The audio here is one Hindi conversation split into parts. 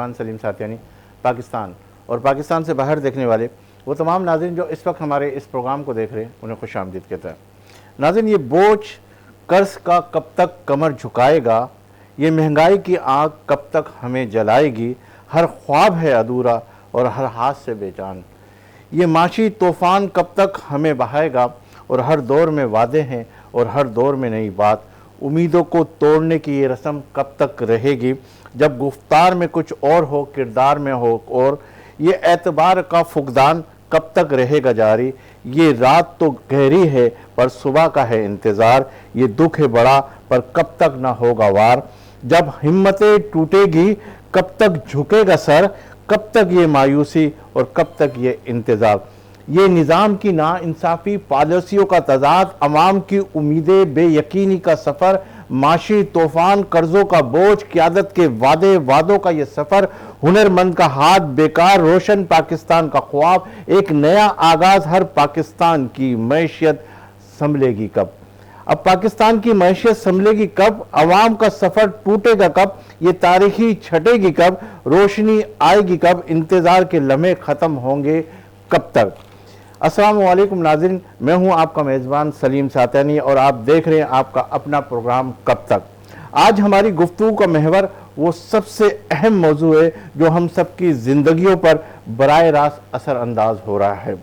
मेज़बान सलीम सातियानी, पाकिस्तान और पाकिस्तान से बाहर देखने वाले वो तमाम नाज़रीन जो इस वक्त हमारे इस प्रोग्राम को देख रहे हैं, उन्हें खुशामदीद कहता है। नाज़रीन, ये बोझ कर्ज का कब तक कमर झुकाएगा, ये महंगाई की आग कब तक हमें जलाएगी, हर ख्वाब है अधूरा और हर हाथ से बेजान। ये माशी तूफ़ान कब तक हमें बहाएगा और हर दौर में वादे हैं और हर दौर में नई बात। उम्मीदों को तोड़ने की ये रस्म कब तक रहेगी, जब गुफ्तार में कुछ और हो, किरदार में हो और। ये एतबार का फुकदान कब तक रहेगा जारी। ये रात तो गहरी है पर सुबह का है इंतज़ार। ये दुख है बड़ा पर कब तक ना होगा वार। जब हिम्मतें टूटेगी कब तक झुकेगा सर, कब तक ये मायूसी और कब तक ये इंतज़ार। ये निज़ाम की नाइंसाफ़ी, पॉलिसियों का तज़ाद, अवाम की उम्मीदें, बेयकीनी का सफ़र, माशी तूफ़ान, कर्ज़ों का बोझ, क़यादत के वादे, वादों का ये सफ़र, हुनरमंद का हाथ बेकार, रोशन पाकिस्तान का ख्वाब, एक नया आगाज़। हर पाकिस्तान की मैशियत संभलेगी कब, अब पाकिस्तान की मैशियत संभलेगी कब, अवाम का सफ़र टूटेगा कब, ये तारीखी छटेगी कब, रोशनी आएगी कब, इंतज़ार के लम्हे ख़त्म होंगे कब तक। अस्सलाम वालेकुम नाज़रीन, मैं हूं आपका मेज़बान सलीम सातियानी और आप देख रहे हैं आपका अपना प्रोग्राम कब तक। आज हमारी गुफ्तगू का महवर वो सबसे अहम मौजू है जो हम सब की ज़िंदगियों पर बराह रास्त असर अंदाज हो रहा है।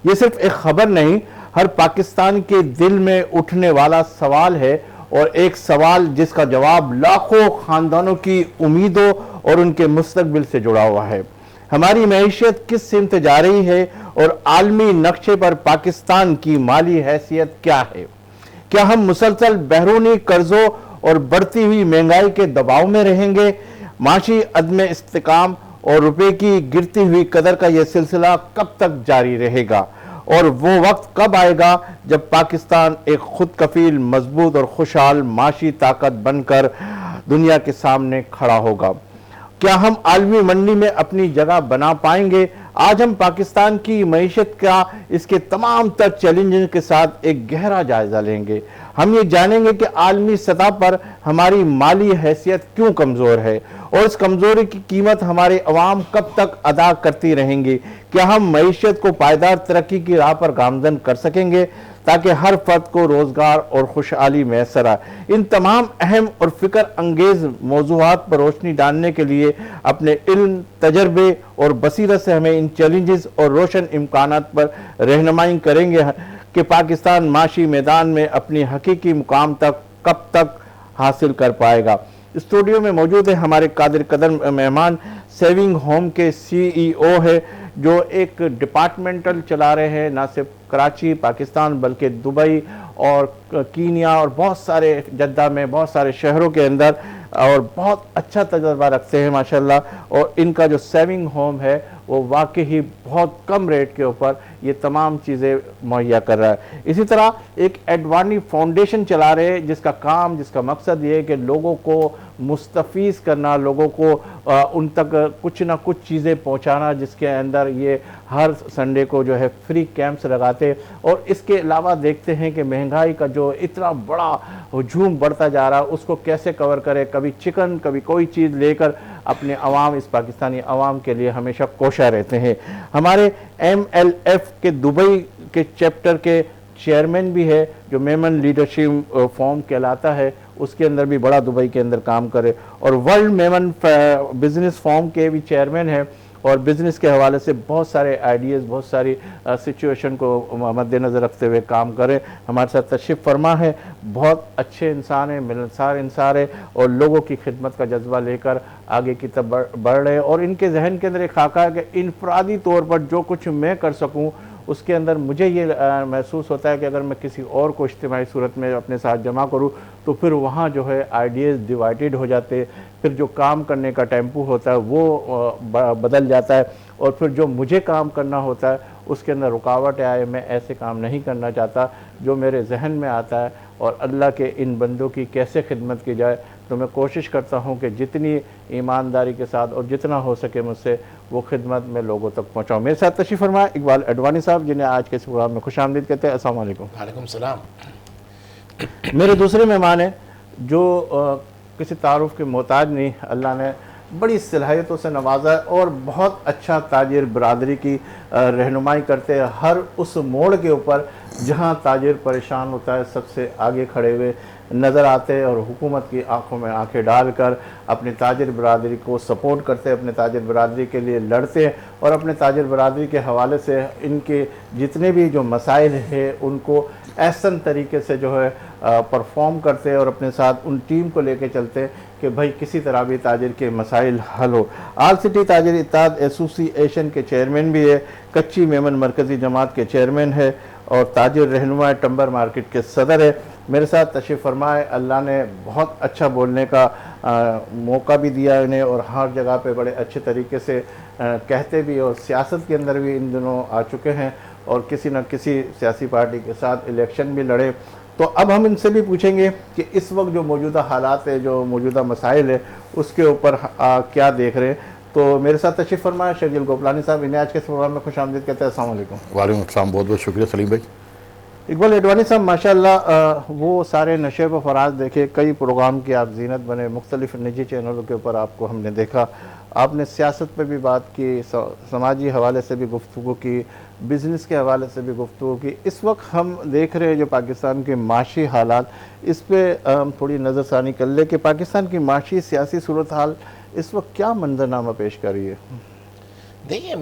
ये सिर्फ एक ख़बर नहीं, हर पाकिस्तान के दिल में उठने वाला सवाल है और एक सवाल जिसका जवाब लाखों ख़ानदानों की उम्मीदों और उनके मुस्तकबिल से जुड़ा हुआ है। हमारी मैशियत किस सिमत जा रही है और आलमी नक्शे पर पाकिस्तान की माली हैसियत क्या है। क्या हम मुसलसल बैरूनी कर्जों और बढ़ती हुई महंगाई के दबाव में रहेंगे। माशी अदम इस्तेकाम और रुपए की गिरती हुई कदर का यह सिलसिला कब तक जारी रहेगा और वो वक्त कब आएगा जब पाकिस्तान एक खुद कफील, मजबूत और खुशहाल माशी ताकत बनकर दुनिया के सामने खड़ा होगा। क्या हम आलमी मंडी में अपनी जगह बना पाएंगे। आज हम पाकिस्तान की मईशत का, इसके तमाम तर चैलेंजेस के साथ एक गहरा जायजा लेंगे। हम ये जानेंगे कि आलमी सतह पर हमारी माली हैसियत क्यों कमज़ोर है और इस कमज़ोरी की कीमत हमारे अवाम कब तक अदा करती रहेंगी। क्या हम मईशत को पायदार तरक्की की राह पर गामजन कर सकेंगे ताकि हर फर्द को रोज़गार और खुशहाली मैसर आए। इन तमाम अहम और फ़िक्र अंगेज़ मौज़ूआत पर रोशनी डालने के लिए अपने इल्म, तजर्बे और बसीरत से हमें इन चैलेंजेस और रोशन इम्कानात पर रहनुमाई करेंगे कि पाकिस्तान माशी मैदान में अपनी हकीकी मुकाम तक कब तक हासिल कर पाएगा। स्टूडियो में मौजूद है हमारे कादिर कदर मेहमान, सेविंग होम के CEO है जो एक डिपार्टमेंटल चला रहे हैं, ना सिर्फ कराची पाकिस्तान बल्कि दुबई और कीनिया और बहुत सारे, जद्दा में बहुत सारे शहरों के अंदर, और बहुत अच्छा तजर्बा रखते हैं माशाल्लाह। और इनका जो सेविंग होम है वो वाकई ही बहुत कम रेट के ऊपर ये तमाम चीज़ें मुहैया कर रहा है। इसी तरह एक एडवानी फाउंडेशन चला रहे हैं जिसका काम, जिसका मकसद ये है कि लोगों को मुस्तफ़ीज़ करना, लोगों को उन तक कुछ ना कुछ चीज़ें पहुंचाना, जिसके अंदर ये हर संडे को जो है फ्री कैंप्स लगाते। और इसके अलावा देखते हैं कि महंगाई का जो इतना बड़ा हजूम बढ़ता जा रहा है उसको कैसे कवर करे। कभी चिकन, कभी कोई चीज़ लेकर अपने अवाम, इस पाकिस्तानी अवाम के लिए हमेशा कोशा रहते हैं। हमारे MLF के दुबई के चैप्टर के चेयरमैन भी है जो मेमन लीडरशिप फॉर्म कहलाता है, उसके अंदर भी बड़ा दुबई के अंदर काम करे, और वर्ल्ड मेमन बिजनेस फॉर्म के भी चेयरमैन है और बिज़नेस के हवाले से बहुत सारे आइडियाज़, बहुत सारी सिचुएशन को मद्देनज़र रखते हुए काम करें। हमारे साथ तशरीफ़ फरमा है, बहुत अच्छे इंसान है, मिलनसार इंसान है और लोगों की खिदमत का जज्बा लेकर आगे की तरफ बढ़ रहे हैं। और इनके जहन के अंदर एक खाका है कि इनफरादी तौर पर जो कुछ मैं कर सकूँ उसके अंदर मुझे ये महसूस होता है कि अगर मैं किसी और को इज्तिमाई सूरत में अपने साथ जमा करूँ तो फिर वहाँ जो है आइडियाज़ डिवाइडेड हो जाते, फिर जो काम करने का टेम्पो होता है वो बदल जाता है और फिर जो मुझे काम करना होता है उसके अंदर रुकावट आए। मैं ऐसे काम नहीं करना चाहता जो मेरे जहन में आता है और अल्लाह के इन बंदों की कैसे खिदमत की जाए। तो मैं कोशिश करता हूँ कि जितनी ईमानदारी के साथ और जितना हो सके मुझसे वो खिदमत मैं लोगों तक पहुँचाऊँ। मेरे साथ तशरीफ़ फरमा इकबाल अडवाणी साहब, जिन्हें आज के इस प्रोग्राम में खुशामदीद कहते हैं। अस्सलाम वालेकुम। वालेकुम सलाम। मेरे दूसरे मेहमान हैं जो किसी तारुफ के मोहताज नहीं, अल्लाह ने बड़ी सलाहियतों से नवाजा है और बहुत अच्छा ताजिर बरादरी की रहनुमाई करते हैं। हर उस मोड़ के ऊपर जहां ताजिर परेशान होता है सबसे आगे खड़े हुए नज़र आते हैं और हुकूमत की आंखों में आंखें डालकर अपनी ताजिर बरादरी को सपोर्ट करते हैं, अपने ताजिर बरादरी के लिए लड़ते हैं और अपने ताजिर बरादरी के हवाले से इनके जितने भी जो मसाइल हैं उनको ऐसा तरीके से जो है परफॉर्म करते हैं और अपने साथ उन टीम को लेके चलते हैं कि भाई किसी तरह भी ताजिर के मसाइल हल हो। आल सिटी ताजिर इत्तेहाद एसोसिएशन के चेयरमैन भी है, कच्ची मेमन मरकज़ी जमात के चेयरमैन है और ताजिर रहनुमा टम्बर मार्केट के सदर है। मेरे साथ तशरीफ़ फरमाए। अल्लाह ने बहुत अच्छा बोलने का मौका भी दिया इन्हें और हर जगह पे बड़े अच्छे तरीके से कहते भी और सियासत के अंदर भी इन दिनों आ चुके हैं और किसी न किसी सियासी पार्टी के साथ इलेक्शन भी लड़े। तो अब हम इनसे भी पूछेंगे कि इस वक्त जो मौजूदा हालात है, जो मौजूदा मसाइल है, उसके ऊपर क्या देख रहे हैं। तो मेरे साथ तशरीफ़ फरमाए शकील गोपलानी साहब, इन्हें आज के प्रोग्राम में खुशामदीद कहते हैं। अस्सलाम वालेकुम। वालेकुम अस्सलाम, बहुत बहुत शुक्रिया सलीम भाई। इकबाल एडवानी साहब, माशाल्लाह वो सारे नशे व फराज देखे, कई प्रोग्राम की आप जीनत बने, मुख्तलिफ निजी चैनलों के ऊपर आपको हमने देखा। आपने सियासत पर भी बात की, समाजी हवाले से भी गुफ्तगू की, बिज़नेस के हवाले से भी गुफ्तगू की। इस वक्त हम देख रहे हैं जो पाकिस्तान के माशी हालात, इस पर थोड़ी नज़रसानी कर ले कि पाकिस्तान की माशी सियासी सूरत हाल इस वक्त क्या मंजरनामा पेश कर रही है। देखिए,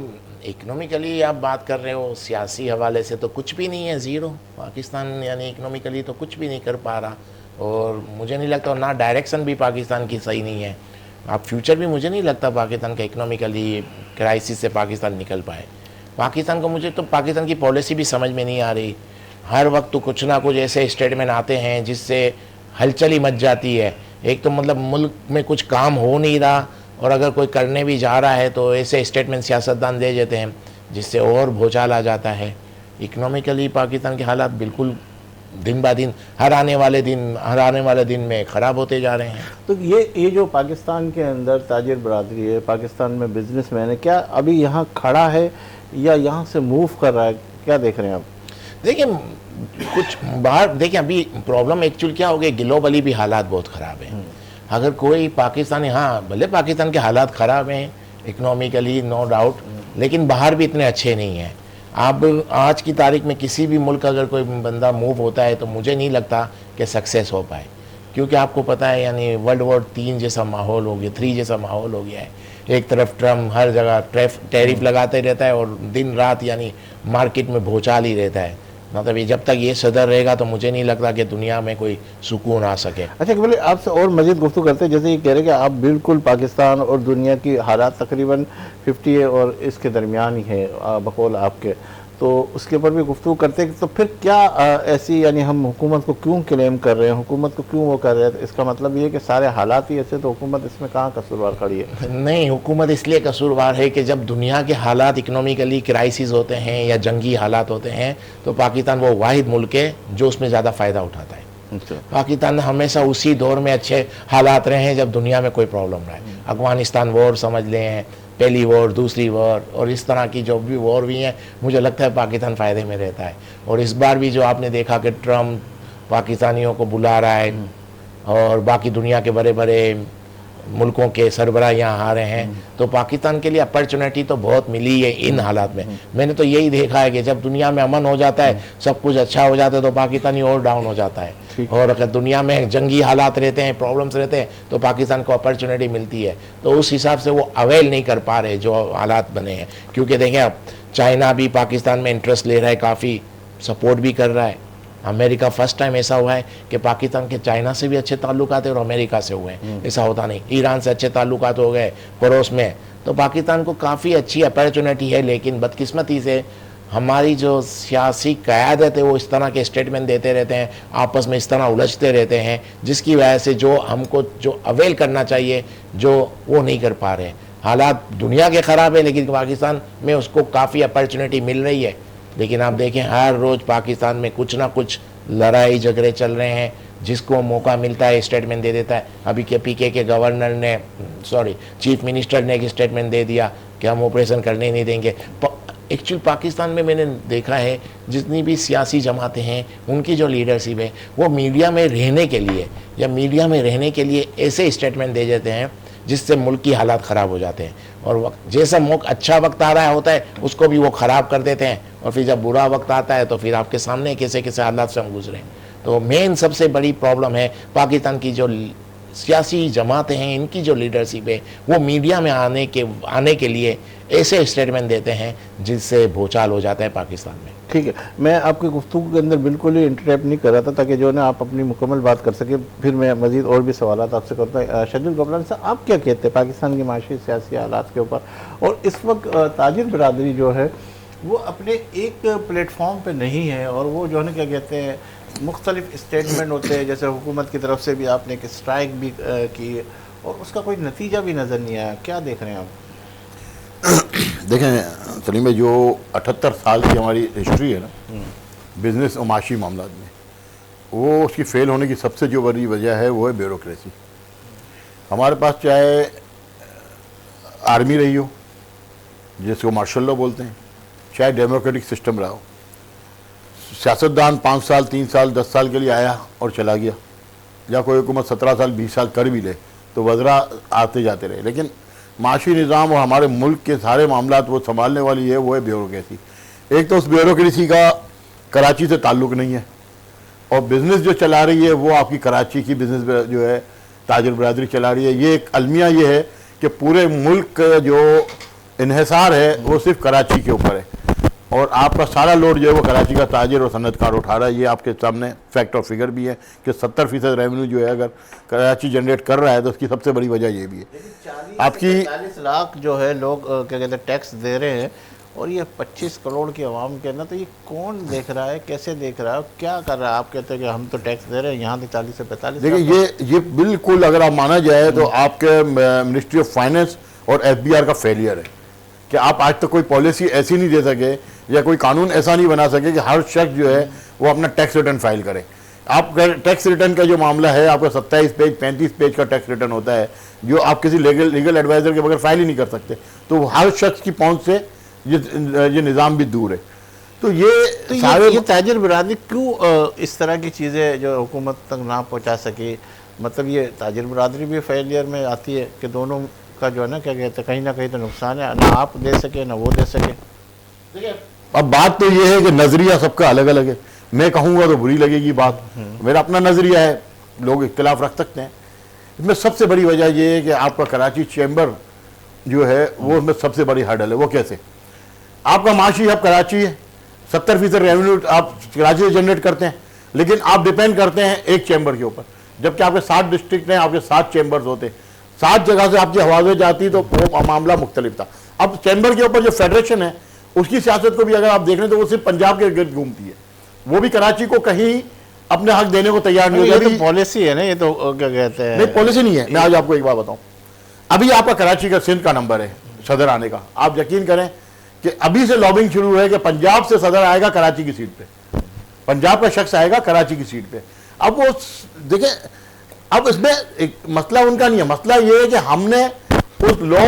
इकनॉमिकली आप बात कर रहे हो, सियासी हवाले से तो कुछ भी नहीं है, ज़ीरो। पाकिस्तान यानी इकनॉमिकली तो कुछ भी नहीं कर पा रहा और मुझे नहीं लगता, ना डायरेक्शन भी पाकिस्तान की सही नहीं है। आप फ्यूचर भी मुझे नहीं लगता पाकिस्तान का इकनॉमिकली क्राइसिस से पाकिस्तान निकल पाए। पाकिस्तान को, मुझे तो पाकिस्तान की पॉलिसी भी समझ में नहीं आ रही। हर वक्त तो कुछ ना कुछ ऐसे स्टेटमेंट आते हैं जिससे हलचल ही मच जाती है। एक तो मतलब मुल्क में कुछ काम हो नहीं रहा और अगर कोई करने भी जा रहा है तो ऐसे स्टेटमेंट सियासतदान दे देते हैं जिससे और भूचाल आ जाता है। इकनॉमिकली पाकिस्तान के हालात बिल्कुल दिन ब दिन हर आने वाले दिन में ख़राब होते जा रहे हैं। तो ये जो पाकिस्तान के अंदर ताजिर बरादरी है, पाकिस्तान में बिजनेसमैन है, क्या अभी यहाँ खड़ा है या यहाँ से मूव कर रहा है, क्या देख रहे हैं आप? देखिए, कुछ बाहर देखिए, अभी प्रॉब्लम एक्चुअल क्या हो गई, ग्लोबली भी हालात बहुत ख़राब हैं। अगर कोई पाकिस्तानी, हाँ भले पाकिस्तान के हालात ख़राब हैं इकनॉमिकली, नो डाउट, लेकिन बाहर भी इतने अच्छे नहीं हैं। अब आज की तारीख में किसी भी मुल्क अगर कोई बंदा मूव होता है तो मुझे नहीं लगता कि सक्सेस हो पाए, क्योंकि आपको पता है यानी वर्ल्ड वॉर 3 जैसा माहौल हो गया, 3 जैसा माहौल हो गया है। एक तरफ ट्रम्प हर जगह टैरिफ लगाते रहता है और दिन रात यानी मार्केट में भूचाल ही रहता है। मतलब ये जब तक ये सदर रहेगा तो मुझे नहीं लगता कि दुनिया में कोई सुकून आ सके। अच्छा, बोले आपसे और मज़ीद गुफ्तगू करते हैं, जैसे ये कह रहे हैं कि आप बिल्कुल पाकिस्तान और दुनिया की हालात तकरीबन 50 है और इसके दरमियान ही है बकौल आपके, तो उसके ऊपर भी गुफ्तगू करते हैं। तो फिर क्या ऐसी यानी हम हुकूमत को क्यों क्लेम कर रहे हैं, हुकूमत को क्यों वो कर रहे हैं? तो इसका मतलब ये है कि सारे हालात ही ऐसे, तो हुकूमत इसमें कहाँ कसूरवार खड़ी है? नहीं, हुकूमत इसलिए कसूरवार है कि जब दुनिया के हालात इकनॉमिकली क्राइसिस होते हैं या जंगी हालात होते हैं तो पाकिस्तान वो वाहिद मुल्क है जो उसमें ज़्यादा फ़ायदा उठाता है। पाकिस्तान हमेशा उसी दौर में अच्छे हालात रहे हैं जब दुनिया में कोई प्रॉब्लम रहा है। अफगानिस्तान वॉर समझ लें, पहली वॉर, दूसरी वॉर और इस तरह की जो भी वॉर हुई हैं, मुझे लगता है पाकिस्तान फ़ायदे में रहता है। और इस बार भी जो आपने देखा कि ट्रम्प पाकिस्तानियों को बुला रहा है और बाकी दुनिया के बड़े बड़े मुल्कों के सरबराह यहाँ आ रहे हैं, तो पाकिस्तान के लिए अपॉर्चुनिटी तो बहुत मिली है इन हालात में। मैंने तो यही देखा है कि जब दुनिया में अमन हो जाता है, सब कुछ अच्छा हो जाता है, तो पाकिस्तानी और डाउन हो जाता है। और अगर दुनिया में जंगी हालात रहते हैं, प्रॉब्लम्स रहते हैं, तो पाकिस्तान को अपॉर्चुनिटी मिलती है। तो उस हिसाब से वो अवेल नहीं कर पा रहे जो हालात बने हैं। क्योंकि देखें, अब चाइना भी पाकिस्तान में इंटरेस्ट ले रहा है, काफ़ी सपोर्ट भी कर रहा है। अमेरिका फर्स्ट टाइम ऐसा हुआ है कि पाकिस्तान के चाइना से भी अच्छे ताल्लुकात है और अमेरिका से हुए हैं, ऐसा होता नहीं। ईरान से अच्छे ताल्लुकात हो गए पड़ोस में, तो पाकिस्तान को काफ़ी अच्छी अपॉर्चुनिटी है। लेकिन बदकिस्मती से हमारी जो सियासी क़यादत है वो इस तरह के स्टेटमेंट देते रहते हैं, आपस में इस तरह उलझते रहते हैं, जिसकी वजह से जो हमको जो अवेल करना चाहिए जो वो नहीं कर पा रहे हैं। हालात दुनिया के ख़राब है लेकिन पाकिस्तान में उसको काफ़ी अपॉर्चुनिटी मिल रही है। लेकिन आप देखें, हर रोज़ पाकिस्तान में कुछ ना कुछ लड़ाई झगड़े चल रहे हैं, जिसको मौका मिलता है स्टेटमेंट दे देता है। अभी के पीके के गवर्नर ने, चीफ मिनिस्टर ने एक स्टेटमेंट दे दिया कि हम ऑपरेशन करने नहीं देंगे। एक्चुअल पाकिस्तान में मैंने देखा है जितनी भी सियासी जमातें हैं उनकी जो लीडरशिप है वो मीडिया में रहने के लिए ऐसे स्टेटमेंट दे देते हैं जिससे मुल्क की हालात ख़राब हो जाते हैं। और वक्त जैसा अच्छा वक्त आ रहा होता है उसको भी वो ख़राब कर देते हैं, और फिर जब बुरा वक्त आता है तो फिर आपके सामने कैसे कैसे हालात से हम गुजरे। तो मेन सबसे बड़ी प्रॉब्लम है पाकिस्तान की जो सियासी जमातें हैं, इनकी जो लीडरशिप है वो मीडिया में आने के लिए ऐसे स्टेटमेंट देते हैं जिससे भूचाल हो जाता है पाकिस्तान में। ठीक है, मैं आपकी गुफ्तगू के अंदर बिल्कुल ही इंटरप्ट नहीं कर रहा था ताकि जो है ना आप अपनी मुकम्मल बात कर सके, फिर मैं मज़ीद और भी सवालात आपसे करता हूँ। शर्जील गफलानी साहब, आप क्या कहते हैं पाकिस्तान की माशी सियासी हालात के ऊपर? और इस वक्त ताजिर बरादरी जो है वो अपने एक प्लेटफॉर्म पे नहीं है, और वो जो है ना क्या कहते हैं मुख्तलिफ स्टेटमेंट होते हैं, जैसे हुकूमत की तरफ से भी आपने एक स्ट्राइक भी की और उसका कोई नतीजा भी नज़र नहीं आया। क्या देख रहे हैं आप? देखें सलीम भाई, जो 78 साल की हमारी हिस्ट्री है ना बिज़नेस और माशी मामला में, वो उसकी फेल होने की सबसे जो बड़ी वजह है वो है ब्यूरोक्रेसी। हमारे पास चाहे आर्मी रही हो जिसको मार्शल लॉ बोलते हैं, चाहे डेमोक्रेटिक सिस्टम रहा हो, सियासतदान 5 साल 3 साल 10 साल के लिए आया और चला गया, या कोई हुकूमत 17 साल 20 साल कर भी ले तो वज़रा आते जाते रहे, लेकिन माशी निज़ाम और हमारे मुल्क के सारे मामला वो संभालने वाली है वो है ब्यूरोक्रेसी। एक तो उस ब्यूरोक्रेसी का कराची से ताल्लुक़ नहीं है, और बिज़नेस जो चला रही है वो आपकी कराची की बिज़नेस जो है ताजिर बरादरी चला रही है। ये एक अलमिया ये है कि पूरे मुल्क का जो इन्हिसार है वो सिर्फ कराची के ऊपर है, और आपका सारा लोड जो है वो कराची का ताजिर और सनतकार उठा रहा है। ये आपके सामने फैक्ट और फिगर भी है कि 70% रेवेन्यू जो है अगर कराची जनरेट कर रहा है तो उसकी सबसे बड़ी वजह ये भी है। आपकी 40 लाख जो है लोग क्या कहते हैं टैक्स दे रहे हैं, और ये 25 करोड़ की आवाम के अंदर, तो ये कौन देख रहा है, कैसे देख रहा है, क्या कर रहा है? आप कहते हैं कि हम तो टैक्स दे रहे हैं, यहाँ तो 40 से 45। देखिए ये बिल्कुल अगर आप माना जाए तो आपके मिनिस्ट्री ऑफ फाइनेंस और FBR का फेलियर है कि आप आज तक कोई पॉलिसी ऐसी नहीं दे सके या कोई कानून ऐसा नहीं बना सके कि हर शख्स जो है वो अपना टैक्स रिटर्न फाइल करे। आप टैक्स रिटर्न का जो मामला है आपका 27 पेज 35 पेज का टैक्स रिटर्न होता है जो आप किसी लीगल एडवाइज़र के बगैर फाइल ही नहीं कर सकते, तो हर शख्स की पहुंच से ये निज़ाम भी दूर है। तो ये ताजिर बरादरी क्यों इस तरह की चीज़ें जो हुकूमत तक ना पहुंचा सकी? मतलब ये ताजिर बरादरी भी फेलियर में आती है कि दोनों का जो है ना क्या कहते हैं कहीं ना कहीं तो नुकसान है, ना आप दे सके ना वो दे सके। देखिए अब बात तो ये है कि नज़रिया सबका अलग अलग है, मैं कहूँगा तो बुरी लगेगी बात, मेरा अपना नज़रिया है, लोग इख्तिलाफ रख सकते हैं। इसमें सबसे बड़ी वजह यह है कि आपका कराची चैम्बर जो है वो उसमें सबसे बड़ी हर्डल है। वो कैसे? आपका माशी अब कराची है, 70% रेवेन्यू आप कराची से जनरेट करते हैं, लेकिन आप डिपेंड करते हैं एक चैम्बर के ऊपर, जबकि आपके 7 डिस्ट्रिक्ट हैं, आपके 7 चैम्बर्स होते, 7 जगह से आपकी आवाज़ें जाती तो वो मामला मुख्तलिफ था। अब चैम्बर के ऊपर जो फेडरेशन है उसकी सियासत को भी अगर आप देख लें तो वो सिर्फ पंजाब के गिर्द घूमती है, वो भी कराची को कहीं अपने हक देने को तैयार नहीं होती। तो पॉलिसी है ना, ये तो क्या कहते हैं, नहीं पॉलिसी नहीं है। मैं आज आपको एक बात बताऊं, अभी आपका कराची का सिंध का नंबर है सदर आने का, आप यकीन करें कि अभी से लॉबिंग शुरू है कि पंजाब से सदर आएगा कराची की सीट पे, पंजाब का शख्स आएगा कराची की सीट पे। अब वो देखें, अब इसमें एक मसला उनका नहीं है, मसला ये है कि हमने उस लॉ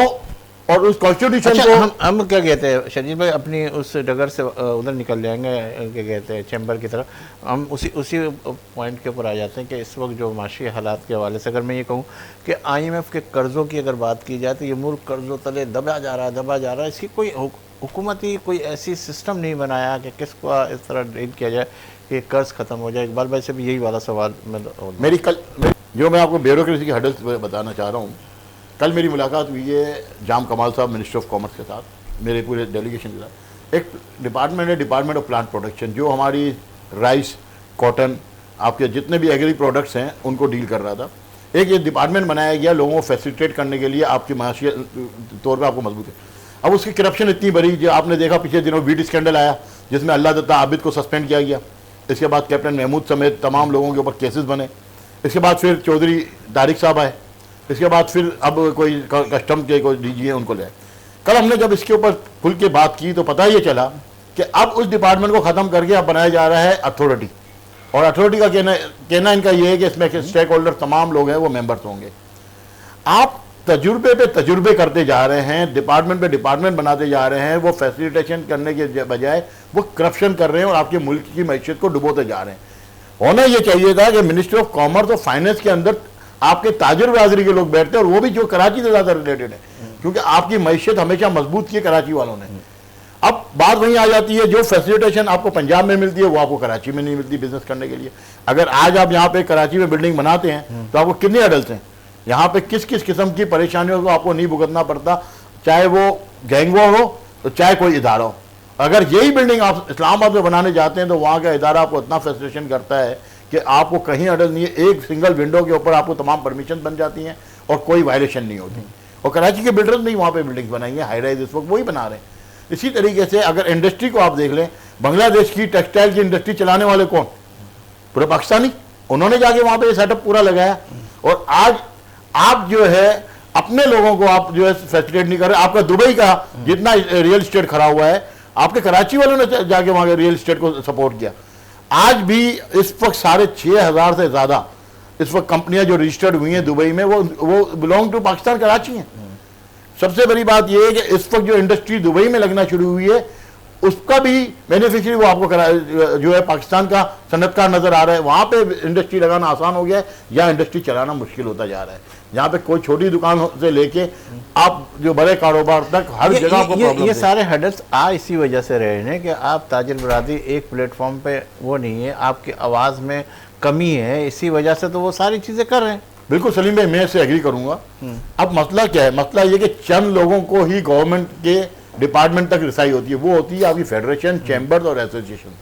और उस कॉन्स्टिट्यूशन को हम क्या कहते हैं शर्जील भाई अपनी उस डगर से उधर निकल जाएंगे, क्या कहते हैं चैम्बर की तरफ, हम उसी पॉइंट के ऊपर आ जाते हैं कि इस वक्त जो माशी हालात के हवाले से अगर मैं ये कहूँ कि IMF के कर्ज़ों की अगर बात की जाए तो ये मुल्क कर्ज़ों तले दबा जा रहा है। इसकी कोई हुकूमती कोई ऐसी सिस्टम नहीं बनाया कि किसको इस तरह डील किया जाए कि कर्ज़ ख़त्म हो जाए। इकबाल भाई से भी यही वाला सवाल जो मैं आपको ब्यूरोक्रेसी की हडल्स बताना चाह रहा हूँ। कल मेरी मुलाकात हुई है जाम कमाल साहब मिनिस्टर ऑफ कॉमर्स के साथ, मेरे पूरे डेलीगेशन के साथ। एक डिपार्टमेंट है डिपार्टमेंट ऑफ प्लांट प्रोडक्शन, जो हमारी राइस कॉटन आपके जितने भी एग्री प्रोडक्ट्स हैं उनको डील कर रहा था। एक ये डिपार्टमेंट बनाया गया लोगों को फैसिलिटेट करने के लिए, आपकी माशी तौर पर आपको मजबूत है। अब उसकी करप्शन इतनी बड़ी, जो आपने देखा पिछले दिनों वीट स्कैंडल आया जिसमें अल्लाह दत्ता आबिद को सस्पेंड किया गया, इसके बाद कैप्टन महमूद समेत तमाम लोगों के ऊपर केसेस बने, इसके बाद फिर चौधरी तारिक साहब आए, इसके बाद फिर अब कोई कस्टम के कोई DG है उनको ले आए। कल हमने जब इसके ऊपर खुल के बात की तो पता ये चला कि अब उस डिपार्टमेंट को ख़त्म करके अब बनाया जा रहा है अथॉरिटी, और अथॉरिटी का कहना इनका ये है कि इसमें स्टेक होल्डर तमाम लोग हैं वो मेंबर्स होंगे। आप तजुर्बे पे तजुर्बे करते जा रहे हैं, डिपार्टमेंट पे डिपार्टमेंट बनाते जा रहे हैं, वो फैसिलिटेशन करने के बजाय वो करप्शन कर रहे हैं और आपके मुल्क की मैशियत को डुबोते जा रहे हैं। होना ये चाहिए था कि मिनिस्ट्री ऑफ कॉमर्स और फाइनेंस के अंदर आपके ताजर बिरादरी के लोग बैठते हैं, और वो भी जो कराची से ज़्यादा रिलेटेड है, क्योंकि आपकी मैशियत हमेशा मजबूत की है कराची वालों ने। अब बात वहीं आ जाती है, जो फैसिलिटेशन आपको पंजाब में मिलती है वो आपको कराची में नहीं मिलती बिजनेस करने के लिए। अगर आज आप यहाँ पे कराची में बिल्डिंग बनाते हैं तो आपको कितने अडल्ट हैं, यहाँ पे किस किस किस्म की परेशानियों को आपको नहीं भुगतना पड़ता, चाहे वो गैंग वॉर हो तो चाहे कोई इदारा हो। अगर यही बिल्डिंग आप इस्लामाबाद में बनाने जाते हैं तो वहाँ का इदारा आपको इतना फैसिलिटेशन करता है कि आपको कहीं अडल नहीं है, एक सिंगल विंडो के ऊपर आपको तमाम परमिशन बन जाती हैं और कोई वायलेशन नहीं होती। और कराची के बिल्डर्स नहीं वहाँ पे बिल्डिंग्स बनाई हैं, हाई राइज इस वक्त वही बना रहे हैं। इसी तरीके से अगर इंडस्ट्री को आप देख लें, बांग्लादेश की टेक्सटाइल की इंडस्ट्री चलाने वाले कौन? पूरे पाकिस्तानी। उन्होंने जाके वहाँ पे सेटअप पूरा लगाया, और आज आप जो है अपने लोगों को आप जो है फैसिलिटेट नहीं कर रहे। आपका दुबई का जितना रियल एस्टेट खड़ा हुआ है, आपके कराची वालों ने जाके वहाँ के रियल एस्टेट को सपोर्ट किया। आज भी इस वक्त 6,500 से ज़्यादा इस वक्त कंपनियां जो रजिस्टर्ड हुई हैं दुबई में वो बिलोंग टू पाकिस्तान, कराची हैं। सबसे बड़ी बात यह है कि इस वक्त जो इंडस्ट्री दुबई में लगना शुरू हुई है उसका भी बेनिफिशियरी वो आपको जो है पाकिस्तान का सनतकार नजर आ रहा है। वहाँ पे इंडस्ट्री लगाना आसान हो गया है, या इंडस्ट्री चलाना मुश्किल होता जा रहा है। यहाँ पे कोई छोटी दुकान से लेके आप जो बड़े कारोबार तक हर जगह आपको प्रॉब्लम। ये सारे हडल्स आ इसी वजह से रहे हैं कि आप ताजिर बरादरी एक प्लेटफॉर्म पे वो नहीं है, आपकी आवाज़ में कमी है, इसी वजह से तो वो सारी चीज़ें कर रहे हैं। बिल्कुल सलीम भाई, मैं इससे एग्री करूंगा। अब मसला क्या है? मसला ये कि चंद लोगों को ही गवर्नमेंट के डिपार्टमेंट तक रिसाई होती है, वो होती है आपकी फेडरेशन, चैम्बर्स और एसोसिएशन।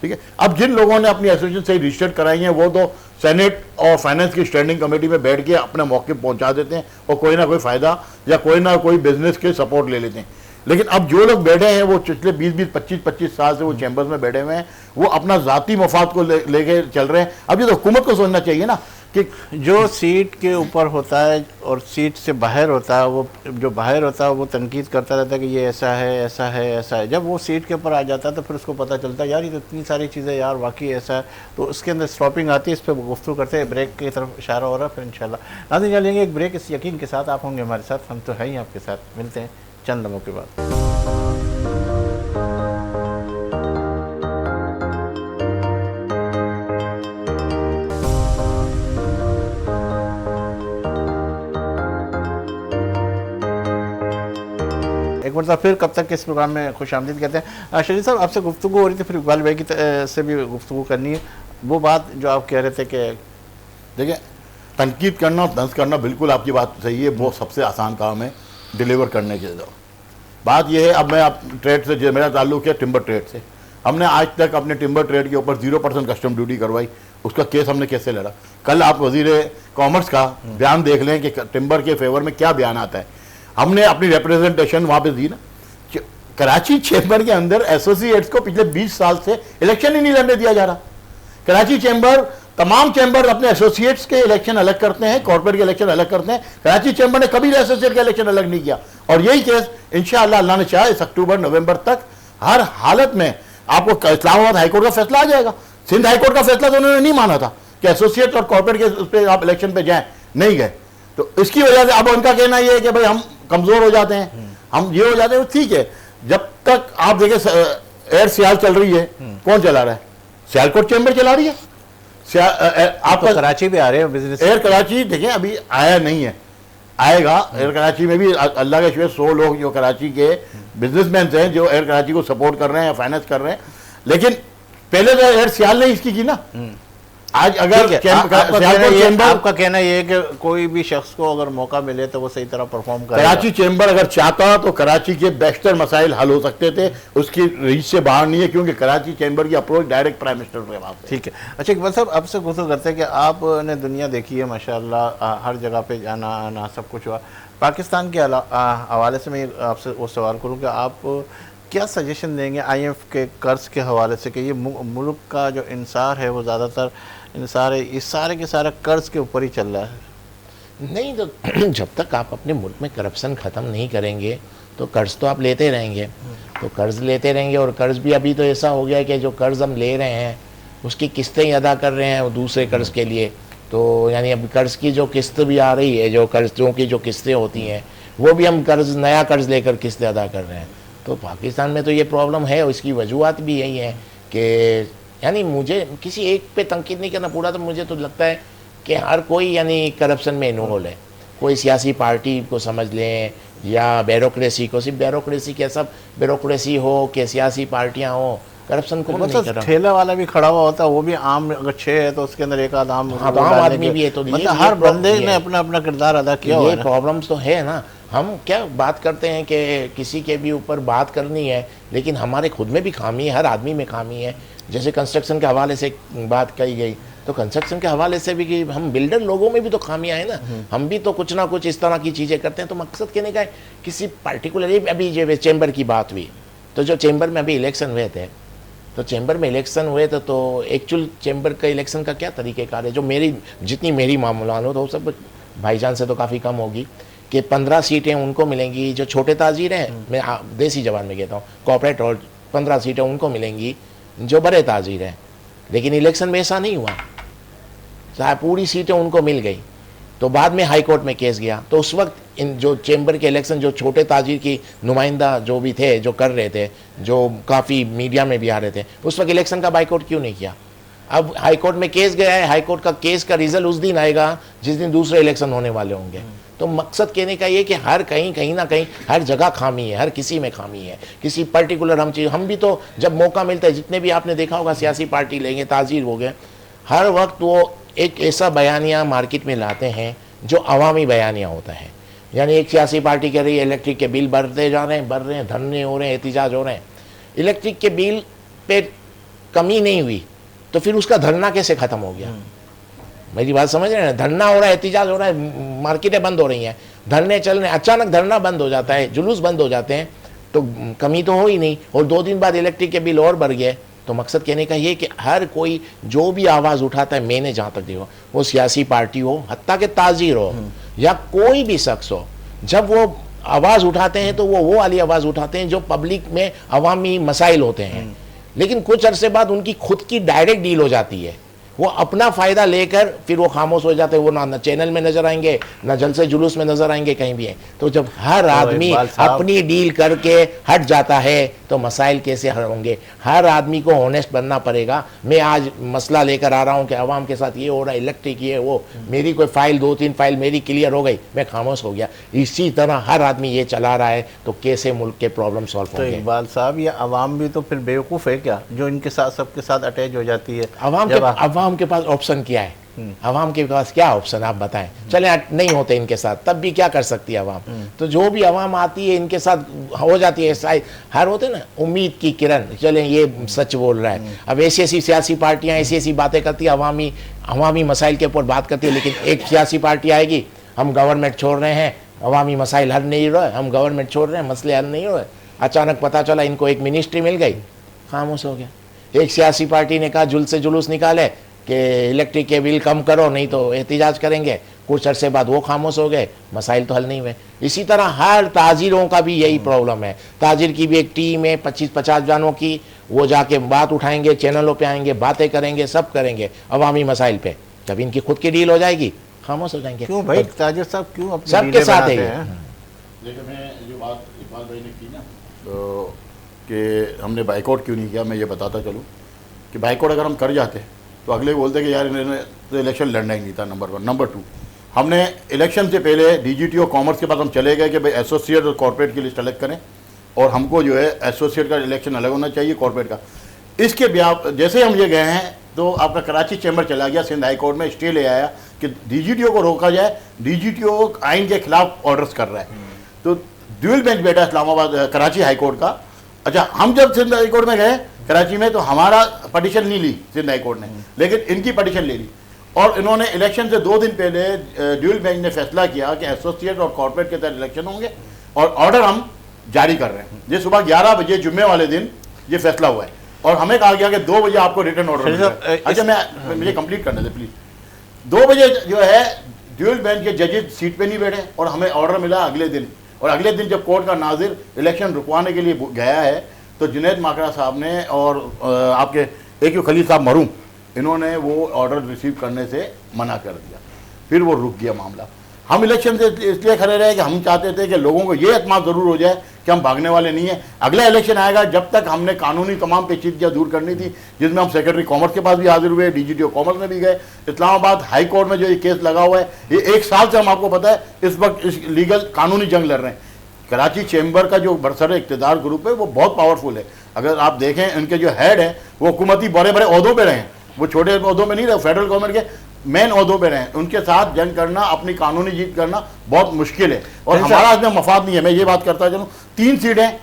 ठीक है, अब जिन लोगों ने अपनी एसोसिएशन से रजिस्टर कराई हैं वो तो सेनेट और फाइनेंस की स्टैंडिंग कमेटी में बैठ के अपने मौके पहुंचा देते हैं और कोई ना कोई फायदा या कोई ना कोई बिजनेस के सपोर्ट ले लेते हैं। लेकिन अब जो लोग बैठे हैं वो पिछले 20-20, 25-25 साल से वो चैम्बर्स में बैठे हुए हैं, वो अपना ज़ाती मफाद को लेके चल रहे हैं। अब ये तो हुकूमत को सोचना चाहिए ना कि जो सीट के ऊपर होता है और सीट से बाहर होता है, वो जो बाहर होता है वो तनकीद करता रहता है कि ये ऐसा है, ऐसा है, ऐसा है। जब वो सीट के ऊपर आ जाता है तो फिर उसको पता चलता है यार ये तो इतनी सारी चीज़ें यार वाकई ऐसा है, तो उसके अंदर स्टॉपिंग आती है। इस पर गुफ्तगू करते हैं, ब्रेक की तरफ इशारा हो रहा है, फिर इंशाल्लाह नाज़रीन चलेंगे एक ब्रेक। इस यकीन के साथ आप होंगे हमारे साथ, हम तो हैं ही आपके साथ। मिलते हैं चंद लम्हों के बाद। एक बार फिर कब तक के इस प्रोग्राम में खुश आमदीद कहते हैं। शरीफ साहब, आपसे गुफ्तगू हो रही थी, फिर इकबाल भाई की से भी गुफ्तगू करनी है। वो बात जो आप कह रहे थे कि देखिए, तनकीद करना, दंस करना, बिल्कुल आपकी बात सही है, वो सबसे आसान काम है डिलीवर करने के लिए। बात यह है, अब मैं आप ट्रेड से, मेरा ताल्लुक है टिम्बर ट्रेड से। हमने आज तक अपने टिम्बर ट्रेड के ऊपर 0% कस्टम ड्यूटी करवाई। उसका केस हमने कैसे लड़ा? कल आप वजीर कॉमर्स का बयान देख लें कि टिम्बर के फेवर में क्या बयान आता है। हमने अपनी रिप्रेजेंटेशन वहाँ पे दी ना। कराची चैम्बर के अंदर एसोसिएट्स को पिछले 20 साल से इलेक्शन ही नहीं लड़ने दिया जा रहा। कराची चैम्बर, तमाम चैम्बर अपने एसोसिएट्स के इलेक्शन अलग करते हैं, कॉर्पोरेट के इलेक्शन अलग करते हैं। कराची चैम्बर ने कभी एसोसिएट का इलेक्शन अलग नहीं किया। और यही केस इंशाअल्लाह अल्लाह ने चाहा इस अक्टूबर नवंबर तक हर हालत में आपको इस्लामाबाद हाईकोर्ट का फैसला आ जाएगा। सिंध हाईकोर्ट का फैसला तो उन्होंने नहीं माना था कि एसोसिएट और कॉर्पोरेट के उस पर आप इलेक्शन पे जाएं, नहीं गए। तो इसकी वजह से अब उनका कहना यह है कि भाई हम कमजोर हो जाते हैं, हम ये हो जाते हैं। ठीक है, जब तक आप देखें एयर सियाल चल रही है, कौन चला रहा है? सियालकोट चैम्बर चला रही है। आप तो कराची भी आ रहे हैं बिजनेस। एयर कराची देखें अभी आया नहीं है, आएगा। एयर कराची में भी अल्लाह के शुक्र 100 लोग जो कराची के बिजनेसमैन हैं जो एयर कराची को सपोर्ट कर रहे हैं या फाइनेंस कर रहे हैं। लेकिन पहले तो एयर सियाल ने इसकी की ना। आज अगर आपका कहना ये है कि कोई भी शख्स को अगर मौका मिले तो वो सही तरह परफॉर्म करे। कराची चैम्बर अगर चाहता तो कराची के बेशतर मसाइल हल हो सकते थे, उसकी रीच से बाहर नहीं है, क्योंकि कराची चैम्बर की अप्रोच डायरेक्ट प्राइम मिनिस्टर के पास है। ठीक है, अच्छा इकबाल साहब, आपसे गुफ्तगू करते हैं कि आपने दुनिया देखी है माशाल्लाह, हर जगह पे जाना आना सब कुछ हुआ। पाकिस्तान के हवाले से मैं आपसे वो सवाल करूँ कि आप क्या सजेशन देंगे IMF के कर्ज के हवाले से कि ये मुल्क का जो इंसार है वो ज़्यादातर इंसार है इस सारे के सारे कर्ज के ऊपर ही चल रहा है। नहीं तो जब तक आप अपने मुल्क में करप्शन ख़त्म नहीं करेंगे तो कर्ज तो आप लेते रहेंगे। तो कर्ज लेते रहेंगे, और कर्ज भी अभी तो ऐसा हो गया है कि जो कर्ज हम ले रहे हैं उसकी किस्तें ही अदा कर रहे हैं वो दूसरे कर्ज के लिए। तो यानी अभी कर्ज की जो किस्त भी आ रही है, जो कर्जों की जो किस्तें होती हैं वो भी हम कर्ज, नया कर्ज लेकर किस्तें अदा कर रहे हैं। तो पाकिस्तान में तो ये प्रॉब्लम है, और इसकी वजूहत भी यही है कि यानी मुझे किसी एक पे तंकीद नहीं करना, पूरा तो मुझे तो लगता है कि हर कोई यानी करप्शन में इन्वॉल्व है। कोई सियासी पार्टी को समझ लें या ब्यूरोक्रेसी को, सिर्फ ब्यूरोक्रेसी के सब ब्यूरोक्रेसी हो कि सियासी पार्टियां हो, करप्शन कौन नहीं कर रहा। ठेला वाला भी खड़ा हुआ होता है, वो भी आम, अगर 6 है तो उसके अंदर एक आध आम, हाँ, तो आम आदमी भी है, तो मतलब हर बंदे ने अपना अपना किरदार अदा किया हुआ ये है ना। प्रॉब्लम्स तो है ना। हम क्या बात करते हैं कि किसी के भी ऊपर बात करनी है, लेकिन हमारे खुद में भी खामी है, हर आदमी में खामी है। जैसे कंस्ट्रक्शन के हवाले से बात कही गई, तो कंस्ट्रक्शन के हवाले से भी कि हम बिल्डर लोगों में भी तो खामियां हैं ना। हम भी तो कुछ ना कुछ इस तरह की चीज़ें करते हैं। तो मकसद कहने का है किसी पर्टिकुलर, अभी जो चैम्बर की बात हुई, तो जो चैम्बर में अभी इलेक्शन हुए थे, तो चैम्बर में इलेक्शन हुए थे, तो एक्चुअल चैम्बर का इलेक्शन का क्या तरीक़ेकार है, जो जितनी मेरी मामूलान हो, तो सब भाईजान से तो काफ़ी कम होगी, कि 15 सीटें उनको मिलेंगी जो छोटे ताजीर हैं, मैं देसी जबान में कहता हूँ, कॉर्पोरेट, और 15 सीटें उनको मिलेंगी जो बड़े ताजीर हैं। लेकिन इलेक्शन में ऐसा नहीं हुआ, चाहे पूरी सीटें उनको मिल गई। तो बाद में हाई कोर्ट में केस गया, तो उस वक्त इन जो चैम्बर के इलेक्शन जो छोटे ताजीर की नुमाइंदा जो भी थे, जो कर रहे थे, जो काफ़ी मीडिया में भी आ रहे थे, उस वक्त इलेक्शन का बाइकआउट क्यों नहीं किया। अब हाई कोर्ट में केस गया है, हाई कोर्ट का केस का रिजल्ट उस दिन आएगा जिस दिन दूसरे इलेक्शन होने वाले होंगे। तो मकसद कहने का ये कि हर कहीं ना कहीं हर जगह खामी है, हर किसी में खामी है, किसी पर्टिकुलर हम भी तो जब मौका मिलता है, जितने भी आपने देखा होगा सियासी पार्टी लेंगे, ताजीर हो गए, हर वक्त वो एक ऐसा बयानिया मार्केट में लाते हैं जो अवामी बयानिया होता है। यानी एक सियासी पार्टी कह रही है इलेक्ट्रिक के बिल बढ़ते जा रहे हैं, धरने हो रहे हैं, एहतिजाज हो रहे हैं। इलेक्ट्रिक के बिल पे कमी नहीं हुई तो फिर उसका धरना कैसे ख़त्म हो गया। मेरी बात समझ रहे हैं। धरना हो रहा है, एहतिजाज हो रहा है, मार्केटें बंद हो रही हैं, धरने चल रहे हैं, अचानक धरना बंद हो जाता है, जुलूस बंद हो जाते हैं, तो कमी तो हो ही नहीं, और 2 दिन बाद इलेक्ट्रिक के बिल और बढ़ गए। तो मकसद कहने का ये कि हर कोई जो भी आवाज़ उठाता है, मैंने जहाँ तक देखा, वो सियासी पार्टी हो, हत्ता के ताजीर हो या कोई भी शख्स हो, जब वो आवाज़ उठाते हैं तो वो वाली आवाज़ उठाते हैं जो पब्लिक में अवामी मसाइल होते हैं। लेकिन कुछ अरसे बाद उनकी खुद की डायरेक्ट डील हो जाती है, वो अपना फ़ायदा लेकर फिर वो खामोश हो जाते हैं। वो ना चैनल में नज़र आएंगे, ना जलसे जुलूस में नज़र आएंगे, कहीं भी है। तो जब हर आदमी अपनी डील करके हट जाता है तो मसाइल कैसे हल होंगे। हर आदमी को ऑनेस्ट बनना पड़ेगा। मैं आज मसला लेकर आ रहा हूँ कि आवाम के साथ ये हो रहा है, इलेक्ट्रिक ये वो, मेरी कोई फ़ाइल 2-3 फाइल मेरी क्लियर हो गई, मैं खामोश हो गया। इसी तरह हर आदमी ये चला रहा है, तो कैसे मुल्क के प्रॉब्लम सॉल्व होंगे। तो इकबाल साहब, ये अवाम भी तो फिर बेवकूफ़ है क्या, जो इनके साथ सबके साथ अटैच हो जाती है। अवाम के पास ऑप्शन क्या है? अवाम के पास क्या ऑप्शन, आप बताएं। चले नहीं होते इनके साथ, तब भी क्या कर सकती है अवाम। तो जो भी अवाम आती है इनके साथ हो जाती है, हर होते ना उम्मीद की किरण, चले ये सच बोल रहा है। अब ऐसी ऐसी सियासी पार्टियां ऐसी बातें करती है, अवामी मसाइल के ऊपर बात करती है। लेकिन एक सियासी पार्टी आएगी, हम गवर्नमेंट छोड़ रहे हैं, अवामी मसाइल हल नहीं हो रहे, हम गवर्नमेंट छोड़ रहे हैं, मसले हल नहीं हो रहे। अचानक पता चला इनको एक मिनिस्ट्री मिल गई, खामोश हो गया। एक सियासी पार्टी ने कहा जुलूस निकाले कि इलेक्ट्रिक के बिल कम करो, नहीं तो एहतिजाज करेंगे, कुछ अरसे बाद वो खामोश हो गए, मसाइल तो हल नहीं हुए। इसी तरह हर ताजिरों का भी यही प्रॉब्लम है। ताजिर की भी एक टीम है 25-50 जानों की, वो जाके बात उठाएंगे, चैनलों पे आएंगे, बातें करेंगे, सब करेंगे अवामी मसाइल पे। जब इनकी खुद की डील हो जाएगी, खामोश हो जाएंगे। क्यों भाई ताजिर साहब, क्यों अपनी सबके साथ है। देखिए, मैं जो बात इकबाल भाई ने की ना, तो कि हमने बाइकआउट क्यों नहीं किया, मैं ये बताता चलूँ कि बाइकआउट अगर हम कर जाते तो अगले बोलते कि यार इन्होंने तो इलेक्शन लड़ना ही नहीं था, नंबर 1। नंबर 2, हमने इलेक्शन से पहले DGTO कॉमर्स के पास हम चले गए कि भाई एसोसिएट और कॉर्पोरेट की लिस्ट अलग करें, और हमको जो है एसोसिएट का इलेक्शन अलग होना चाहिए, कॉर्पोरेट का। इसके जैसे हम ये गए हैं तो आपका कराची चैम्बर चला गया, सिंध हाई कोर्ट में स्टे ले आया कि DGTO को रोका जाए। DGTO आइन के खिलाफ ऑर्डर्स कर रहा है, तो ड्यूल बेंच बैठा इस्लामाबाद कराची हाई कोर्ट का। अच्छा, हम जब सिंध हाई कोर्ट में गए कराची में, तो हमारा पटिशन नहीं ली सिंध हाई कोर्ट ने, लेकिन इनकी पटिशन ले ली। और इन्होंने इलेक्शन से 2 दिन पहले ड्यूल बेंच ने फैसला किया कि एसोसिएट और कॉर्पोरेट के तहत इलेक्शन होंगे, और ऑर्डर हम जारी कर रहे हैं। ये सुबह 11 बजे जुम्मे वाले दिन ये फैसला हुआ है, और हमें कहा गया कि 2 बजे आपको रिटर्न ऑर्डर मिलेगा। अच्छा, मुझे कंप्लीट करने दे प्लीज। 2 बजे जो है ड्यूल बेंच के जजेस सीट पे नहीं बैठे, और हमें ऑर्डर मिला अगले दिन। और अगले दिन जब कोर्ट का नाजिर इलेक्शन रुकवाने के लिए गया है, तो जुनैद माकड़ा साहब ने और आपके AQ खलील साहब मरूम, इन्होंने वो ऑर्डर रिसीव करने से मना कर दिया। फिर वो रुक गया मामला। हम इलेक्शन से इसलिए खड़े रहे कि हम चाहते थे कि लोगों को ये एतमाद ज़रूर हो जाए कि हम भागने वाले नहीं हैं। अगला इलेक्शन आएगा, जब तक हमने कानूनी तमाम पेचीदगियाँ दूर करनी थी, जिसमें हम सेक्रेटरी कॉमर्स के पास भी हाजिर हुए, डीजीटी कॉमर्स में भी गए, इस्लामाबाद हाई कोर्ट में जो ये केस लगा हुआ है, ये 1 साल से हम आपको पता है इस वक्त इस लीगल कानूनी जंग लड़ रहे हैं। कराची चैम्बर का जो बरसर इक़्तिदार ग्रुप है वो बहुत पावरफुल है। अगर आप देखें इनके जो हेड हैं वो हुकूमती बड़े बड़े ओहदों पे रहे हैं, वो छोटे ओहदों में नहीं रहे, फेडरल गवर्नमेंट के मेन ओहदों पे रहे। उनके साथ जंग करना, अपनी कानूनी जीत करना बहुत मुश्किल है और हमारा इसमें मफाद नहीं है। मैं ये बात करता चलूँ, 3 सीटें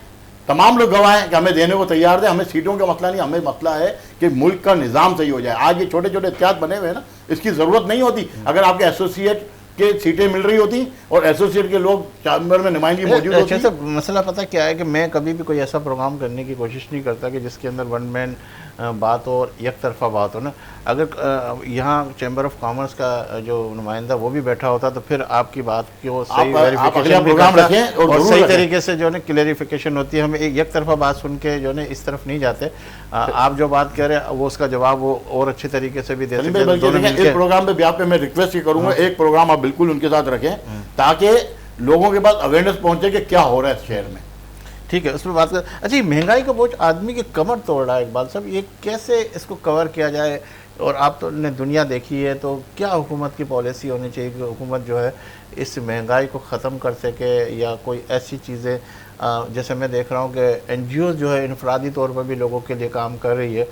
तमाम लोग गवाह हैं कि हमें देने को तैयार थे। हमें सीटों का मसला नहीं, हमें मसला है कि मुल्क का निज़ाम सही हो जाए। आज ये छोटे छोटे एहतियात बने हुए हैं ना, इसकी ज़रूरत नहीं होती अगर आपके एसोसिएट के सीटें मिल रही होती और एसोसिएट के लोग चैम्बर में नुमाइंदगी मौजूद होती। अच्छा, मसला पता क्या है कि मैं कभी भी कोई ऐसा प्रोग्राम करने की कोशिश नहीं करता कि जिसके अंदर वन मैन बात हो और एक तरफा बात हो ना। अगर यहाँ चैम्बर ऑफ कॉमर्स का जो नुमाइंदा वो भी बैठा होता तो फिर आपकी बात को सही वेरिफिकेशन भी प्रोग्राम करता रखें और सही तरीके से जो है क्लियरिफिकेशन होती है। हम एक तरफा बात सुन के जो है इस तरफ नहीं जाते। आप जो बात कह रहे हैं वो उसका जवाब वो और अच्छे तरीके से भी दे सकते हैं। इस प्रोग्राम पे भी आप पे मैं रिक्वेस्ट ही करूंगा, एक प्रोग्राम आप बिल्कुल उनके साथ रखें ताकि लोगों के पास अवेयरनेस पहुंचे कि क्या हो रहा है इस शहर में। ठीक है, उसमें बात कर। अच्छा, ये महंगाई का बोझ आदमी की कमर तोड़ रहा है इकबाल साहब, ये कैसे इसको कवर किया जाए? और आप तो ने दुनिया देखी है, तो क्या हुकूमत की पॉलिसी होनी चाहिए कि हुकूमत जो है इस महंगाई को ख़त्म कर सके, या कोई ऐसी चीज़ें जैसे मैं देख रहा हूँ कि NGOs जो है इनफरादी तौर पर भी लोगों के लिए काम कर रही है,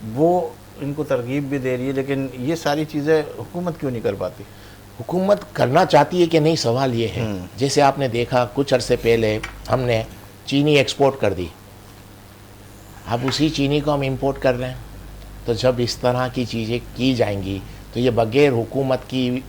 वो इनको तरगीब भी दे रही है, लेकिन ये सारी चीज़ें हुकूमत क्यों नहीं कर पाती? हुकूमत करना चाहती है कि नहीं, सवाल ये है। जैसे आपने देखा कुछ अरसे पहले हमने चीनी एक्सपोर्ट कर दी, अब उसी चीनी को हम इंपोर्ट कर रहे हैं। तो जब इस तरह की चीज़ें की जाएंगी तो ये बगैर हुकूमत की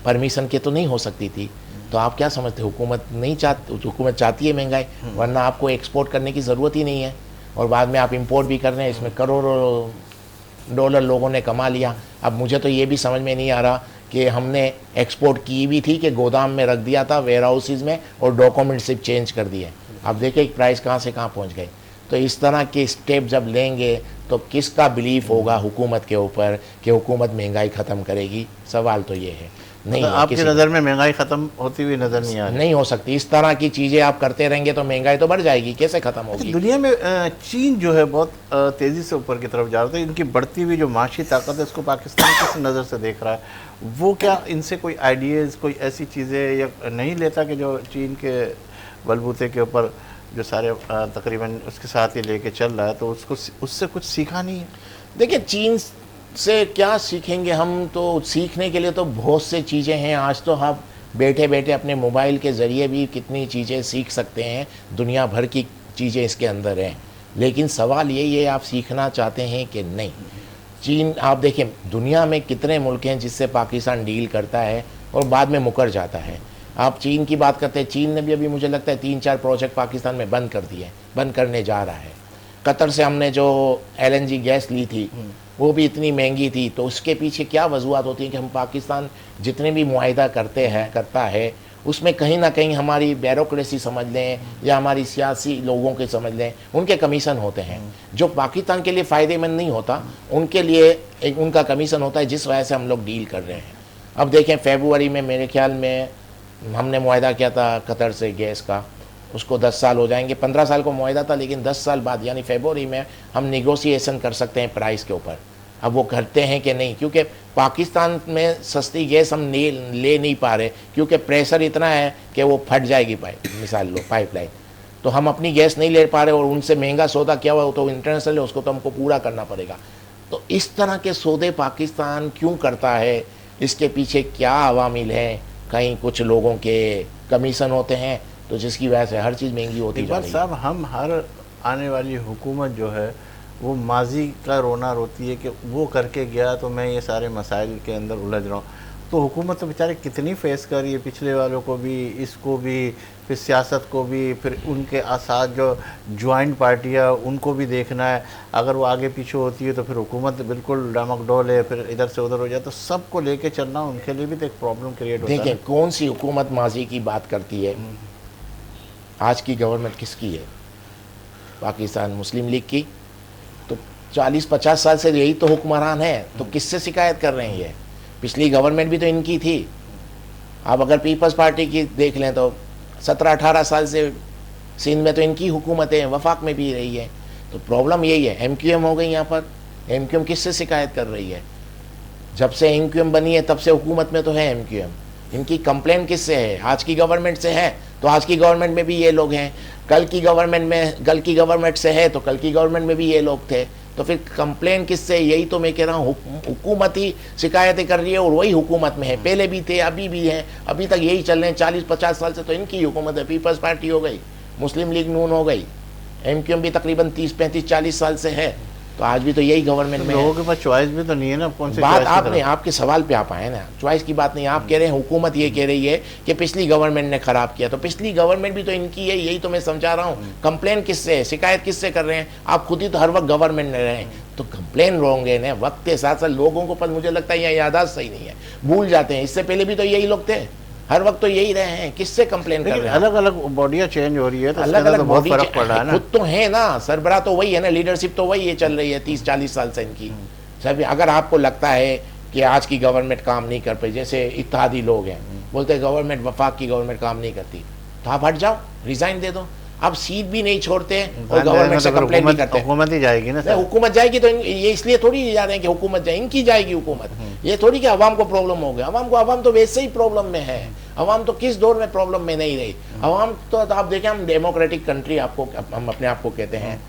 परमिशन के तो नहीं हो सकती थी। तो आप क्या समझते, हुकूमत नहीं चाहती? हुकूमत चाहती है महंगाई, वरना आपको एक्सपोर्ट करने की ज़रूरत ही नहीं है। और बाद में आप इंपोर्ट भी कर रहे हैं, इसमें करोड़ों डॉलर लोगों ने कमा लिया। अब मुझे तो ये भी समझ में नहीं आ रहा कि हमने एक्सपोर्ट की भी थी कि गोदाम में रख दिया था, वेयर हाउसेज में, और डॉक्यूमेंट सिर्फ चेंज कर दिए। अब देखिए प्राइस कहाँ से कहाँ पहुँच गए। तो इस तरह के स्टेप जब लेंगे तो किसका बिलीफ होगा हुकूमत के ऊपर कि हुकूमत महंगाई ख़त्म करेगी? सवाल तो ये है। नहीं, तो आपकी नज़र में महंगाई ख़त्म होती हुई नज़र नहीं आ रही? नहीं हो सकती। इस तरह की चीज़ें आप करते रहेंगे तो महंगाई तो बढ़ जाएगी, कैसे ख़त्म होगी? दुनिया में चीन जो है बहुत तेज़ी से ऊपर की तरफ जा रहा है। इनकी बढ़ती हुई जो माशी ताकत है, इसको पाकिस्तान किस नज़र से देख रहा है? वो क्या इनसे कोई आइडियाज़, कोई ऐसी चीज़ें या नहीं लेता कि जो चीन के बलबूते के ऊपर जो सारे तकरीबन उसके साथ ही लेके चल रहा है, तो उसको उससे कुछ सीखा नहीं है? देखिए, चीन से क्या सीखेंगे हम? तो सीखने के लिए तो बहुत से चीज़ें हैं। आज तो हम बैठे बैठे अपने मोबाइल के ज़रिए भी कितनी चीज़ें सीख सकते हैं, दुनिया भर की चीज़ें इसके अंदर हैं। लेकिन सवाल यही है, आप सीखना चाहते हैं कि नहीं? चीन, आप देखें दुनिया में कितने मुल्क हैं जिससे पाकिस्तान डील करता है और बाद में मुकर जाता है। आप चीन की बात करते हैं, चीन ने भी अभी मुझे लगता है 3-4 प्रोजेक्ट पाकिस्तान में बंद कर दिए, बंद करने जा रहा है। कतर से हमने जो LNG गैस ली थी वो भी इतनी महंगी थी, तो उसके पीछे क्या वजूहत होती हैं कि हम पाकिस्तान जितने भी मुआहिदा करता है उसमें कहीं ना कहीं हमारी ब्यूरोक्रेसी समझ लें या हमारी सियासी लोगों के समझ लें, उनके कमीशन होते हैं जो पाकिस्तान के लिए फ़ायदेमंद नहीं होता, उनके लिए एक उनका कमीशन होता है, जिस वजह से हम लोग डील कर रहे हैं। अब देखें फरवरी में मेरे ख्याल में हमने मुआहिदा किया था कतर से गैस का, उसको 10 साल हो जाएंगे, 15 साल को मुआहिदा था, लेकिन 10 साल बाद यानी फरवरी में हम निगोशिएशन कर सकते हैं प्राइस के ऊपर। अब वो करते हैं कि नहीं, क्योंकि पाकिस्तान में सस्ती गैस हम ले नहीं पा रहे, क्योंकि प्रेशर इतना है कि वो फट जाएगी मिसाल लो पाइपलाइन, तो हम अपनी गैस नहीं ले पा रहे और उनसे महंगा सौदा क्या हुआ तो इंटरनेशनल है, उसको तो हमको पूरा करना पड़ेगा। तो इस तरह के सौदे पाकिस्तान क्यों करता है, इसके पीछे क्या अवामिल है? कहीं कुछ लोगों के कमीशन होते हैं, तो जिसकी वजह से हर चीज़ महंगी होती जा रही है। साहब, हम हर आने वाली हुकूमत जो है वो माजी का रोना रोती है कि वो करके गया तो मैं ये सारे मसाइल के अंदर उलझ रहा हूँ। तो हुकूमत तो बेचारे कितनी फेस कर रही है, पिछले वालों को भी, इसको भी, फिर सियासत को भी, फिर उनके साथ जो जॉइंट पार्टियाँ उनको भी देखना है। अगर वो आगे पीछे होती है तो फिर हुकूमत बिल्कुल डामकडोल है, फिर इधर से उधर हो जाए, तो सबको लेके चलना उनके लिए भी तो एक प्रॉब्लम क्रिएट होता है। देखिए कौन सी हुकूमत माजी की बात करती है? आज की गवर्नमेंट किसकी है? पाकिस्तान मुस्लिम लीग की। तो 40-50 साल से यही तो हुक्मरान है, तो किससे शिकायत कर रहे हैं? ये पिछली गवर्नमेंट भी तो इनकी थी। आप अगर पीपल्स पार्टी की देख लें तो 17-18 साल से सिंध में तो इनकी हुकूमतें वफाक में भी रही है। तो प्रॉब्लम यही है, MQM हो गई यहाँ पर। MQM किससे शिकायत कर रही है? जब से MQM बनी है तब से हुकूमत में तो है MQM। इनकी कंप्लेन किससे है? आज की गवर्नमेंट से है, तो आज की गवर्नमेंट में भी ये लोग हैं। कल की गवर्नमेंट से है तो कल की गवर्नमेंट में भी ये लोग थे। तो फिर कंप्लेन किससे? यही तो मैं कह रहा हूँ, हुकूमत ही शिकायतें कर रही है और वही हुकूमत में है। पहले भी थे, अभी भी हैं, अभी तक यही चल रहे हैं। 40-50 साल से तो इनकी हुकूमत है। पीपल्स पार्टी हो गई, मुस्लिम लीग नून हो गई, MQM भी तकरीबन 30-35-40 साल से है। तो आज भी तो यही गवर्नमेंट में लोगों के पास चॉइस भी तो नहीं है ना, कौन सी बात choice की आपने तरफ? आपके सवाल पे आप आए ना, चॉइस की बात नहीं। आप कह रहे हैं हुकूमत ये कह रही है कि पिछली गवर्नमेंट ने खराब किया, तो पिछली गवर्नमेंट भी तो इनकी है। यही तो मैं समझा रहा हूँ। कंप्लेन किससे है? शिकायत किससे कर रहे हैं? आप खुद ही तो हर वक्त गवर्नमेंट में रहे, तो कंप्लेन रॉन्ग है ना। वक्त के साथ साथ लोगों को पर मुझे लगता है यह यादाश्त सही नहीं है, भूल जाते हैं। इससे पहले भी तो यही लोग थे, हर वक्त तो यही रहे हैं। किससे कंप्लेन कर रहे हैं? अलग अलग बॉडियाँ चेंज हो रही है, तो अलग अलग अलग अलग बहुत बॉडी फर्क पड़ रहा है ना। खुद तो है ना, सरबराह तो वही है ना, लीडरशिप तो वही है, चल रही है 30-40 साल से इनकी। सब अगर आपको लगता है कि आज की गवर्नमेंट काम नहीं कर पाई, जैसे इत्तेहादी लोग हैं बोलते हैं गवर्नमेंट, वफाक की गवर्नमेंट काम नहीं करती, तो आप हट जाओ, रिजाइन दे दो। आप सीट भी नहीं छोड़ते और गवर्नमेंट से कंप्लेन नहीं करते। हुकूमत ही जाएगी ना सर। हुकूमत जाएगी तो ये इसलिए थोड़ी जा रहे हैं कि हुकूमत जाए, इनकी जाएगी हुकूमत। ये थोड़ी कि अवाम को प्रॉब्लम हो गया। अवाम तो वैसे ही प्रॉब्लम में है। अवाम तो किस दौर में प्रॉब्लम में नहीं रही। अवाम तो आप देखें, हम डेमोक्रेटिक कंट्री हम अपने आप को कहते हैं।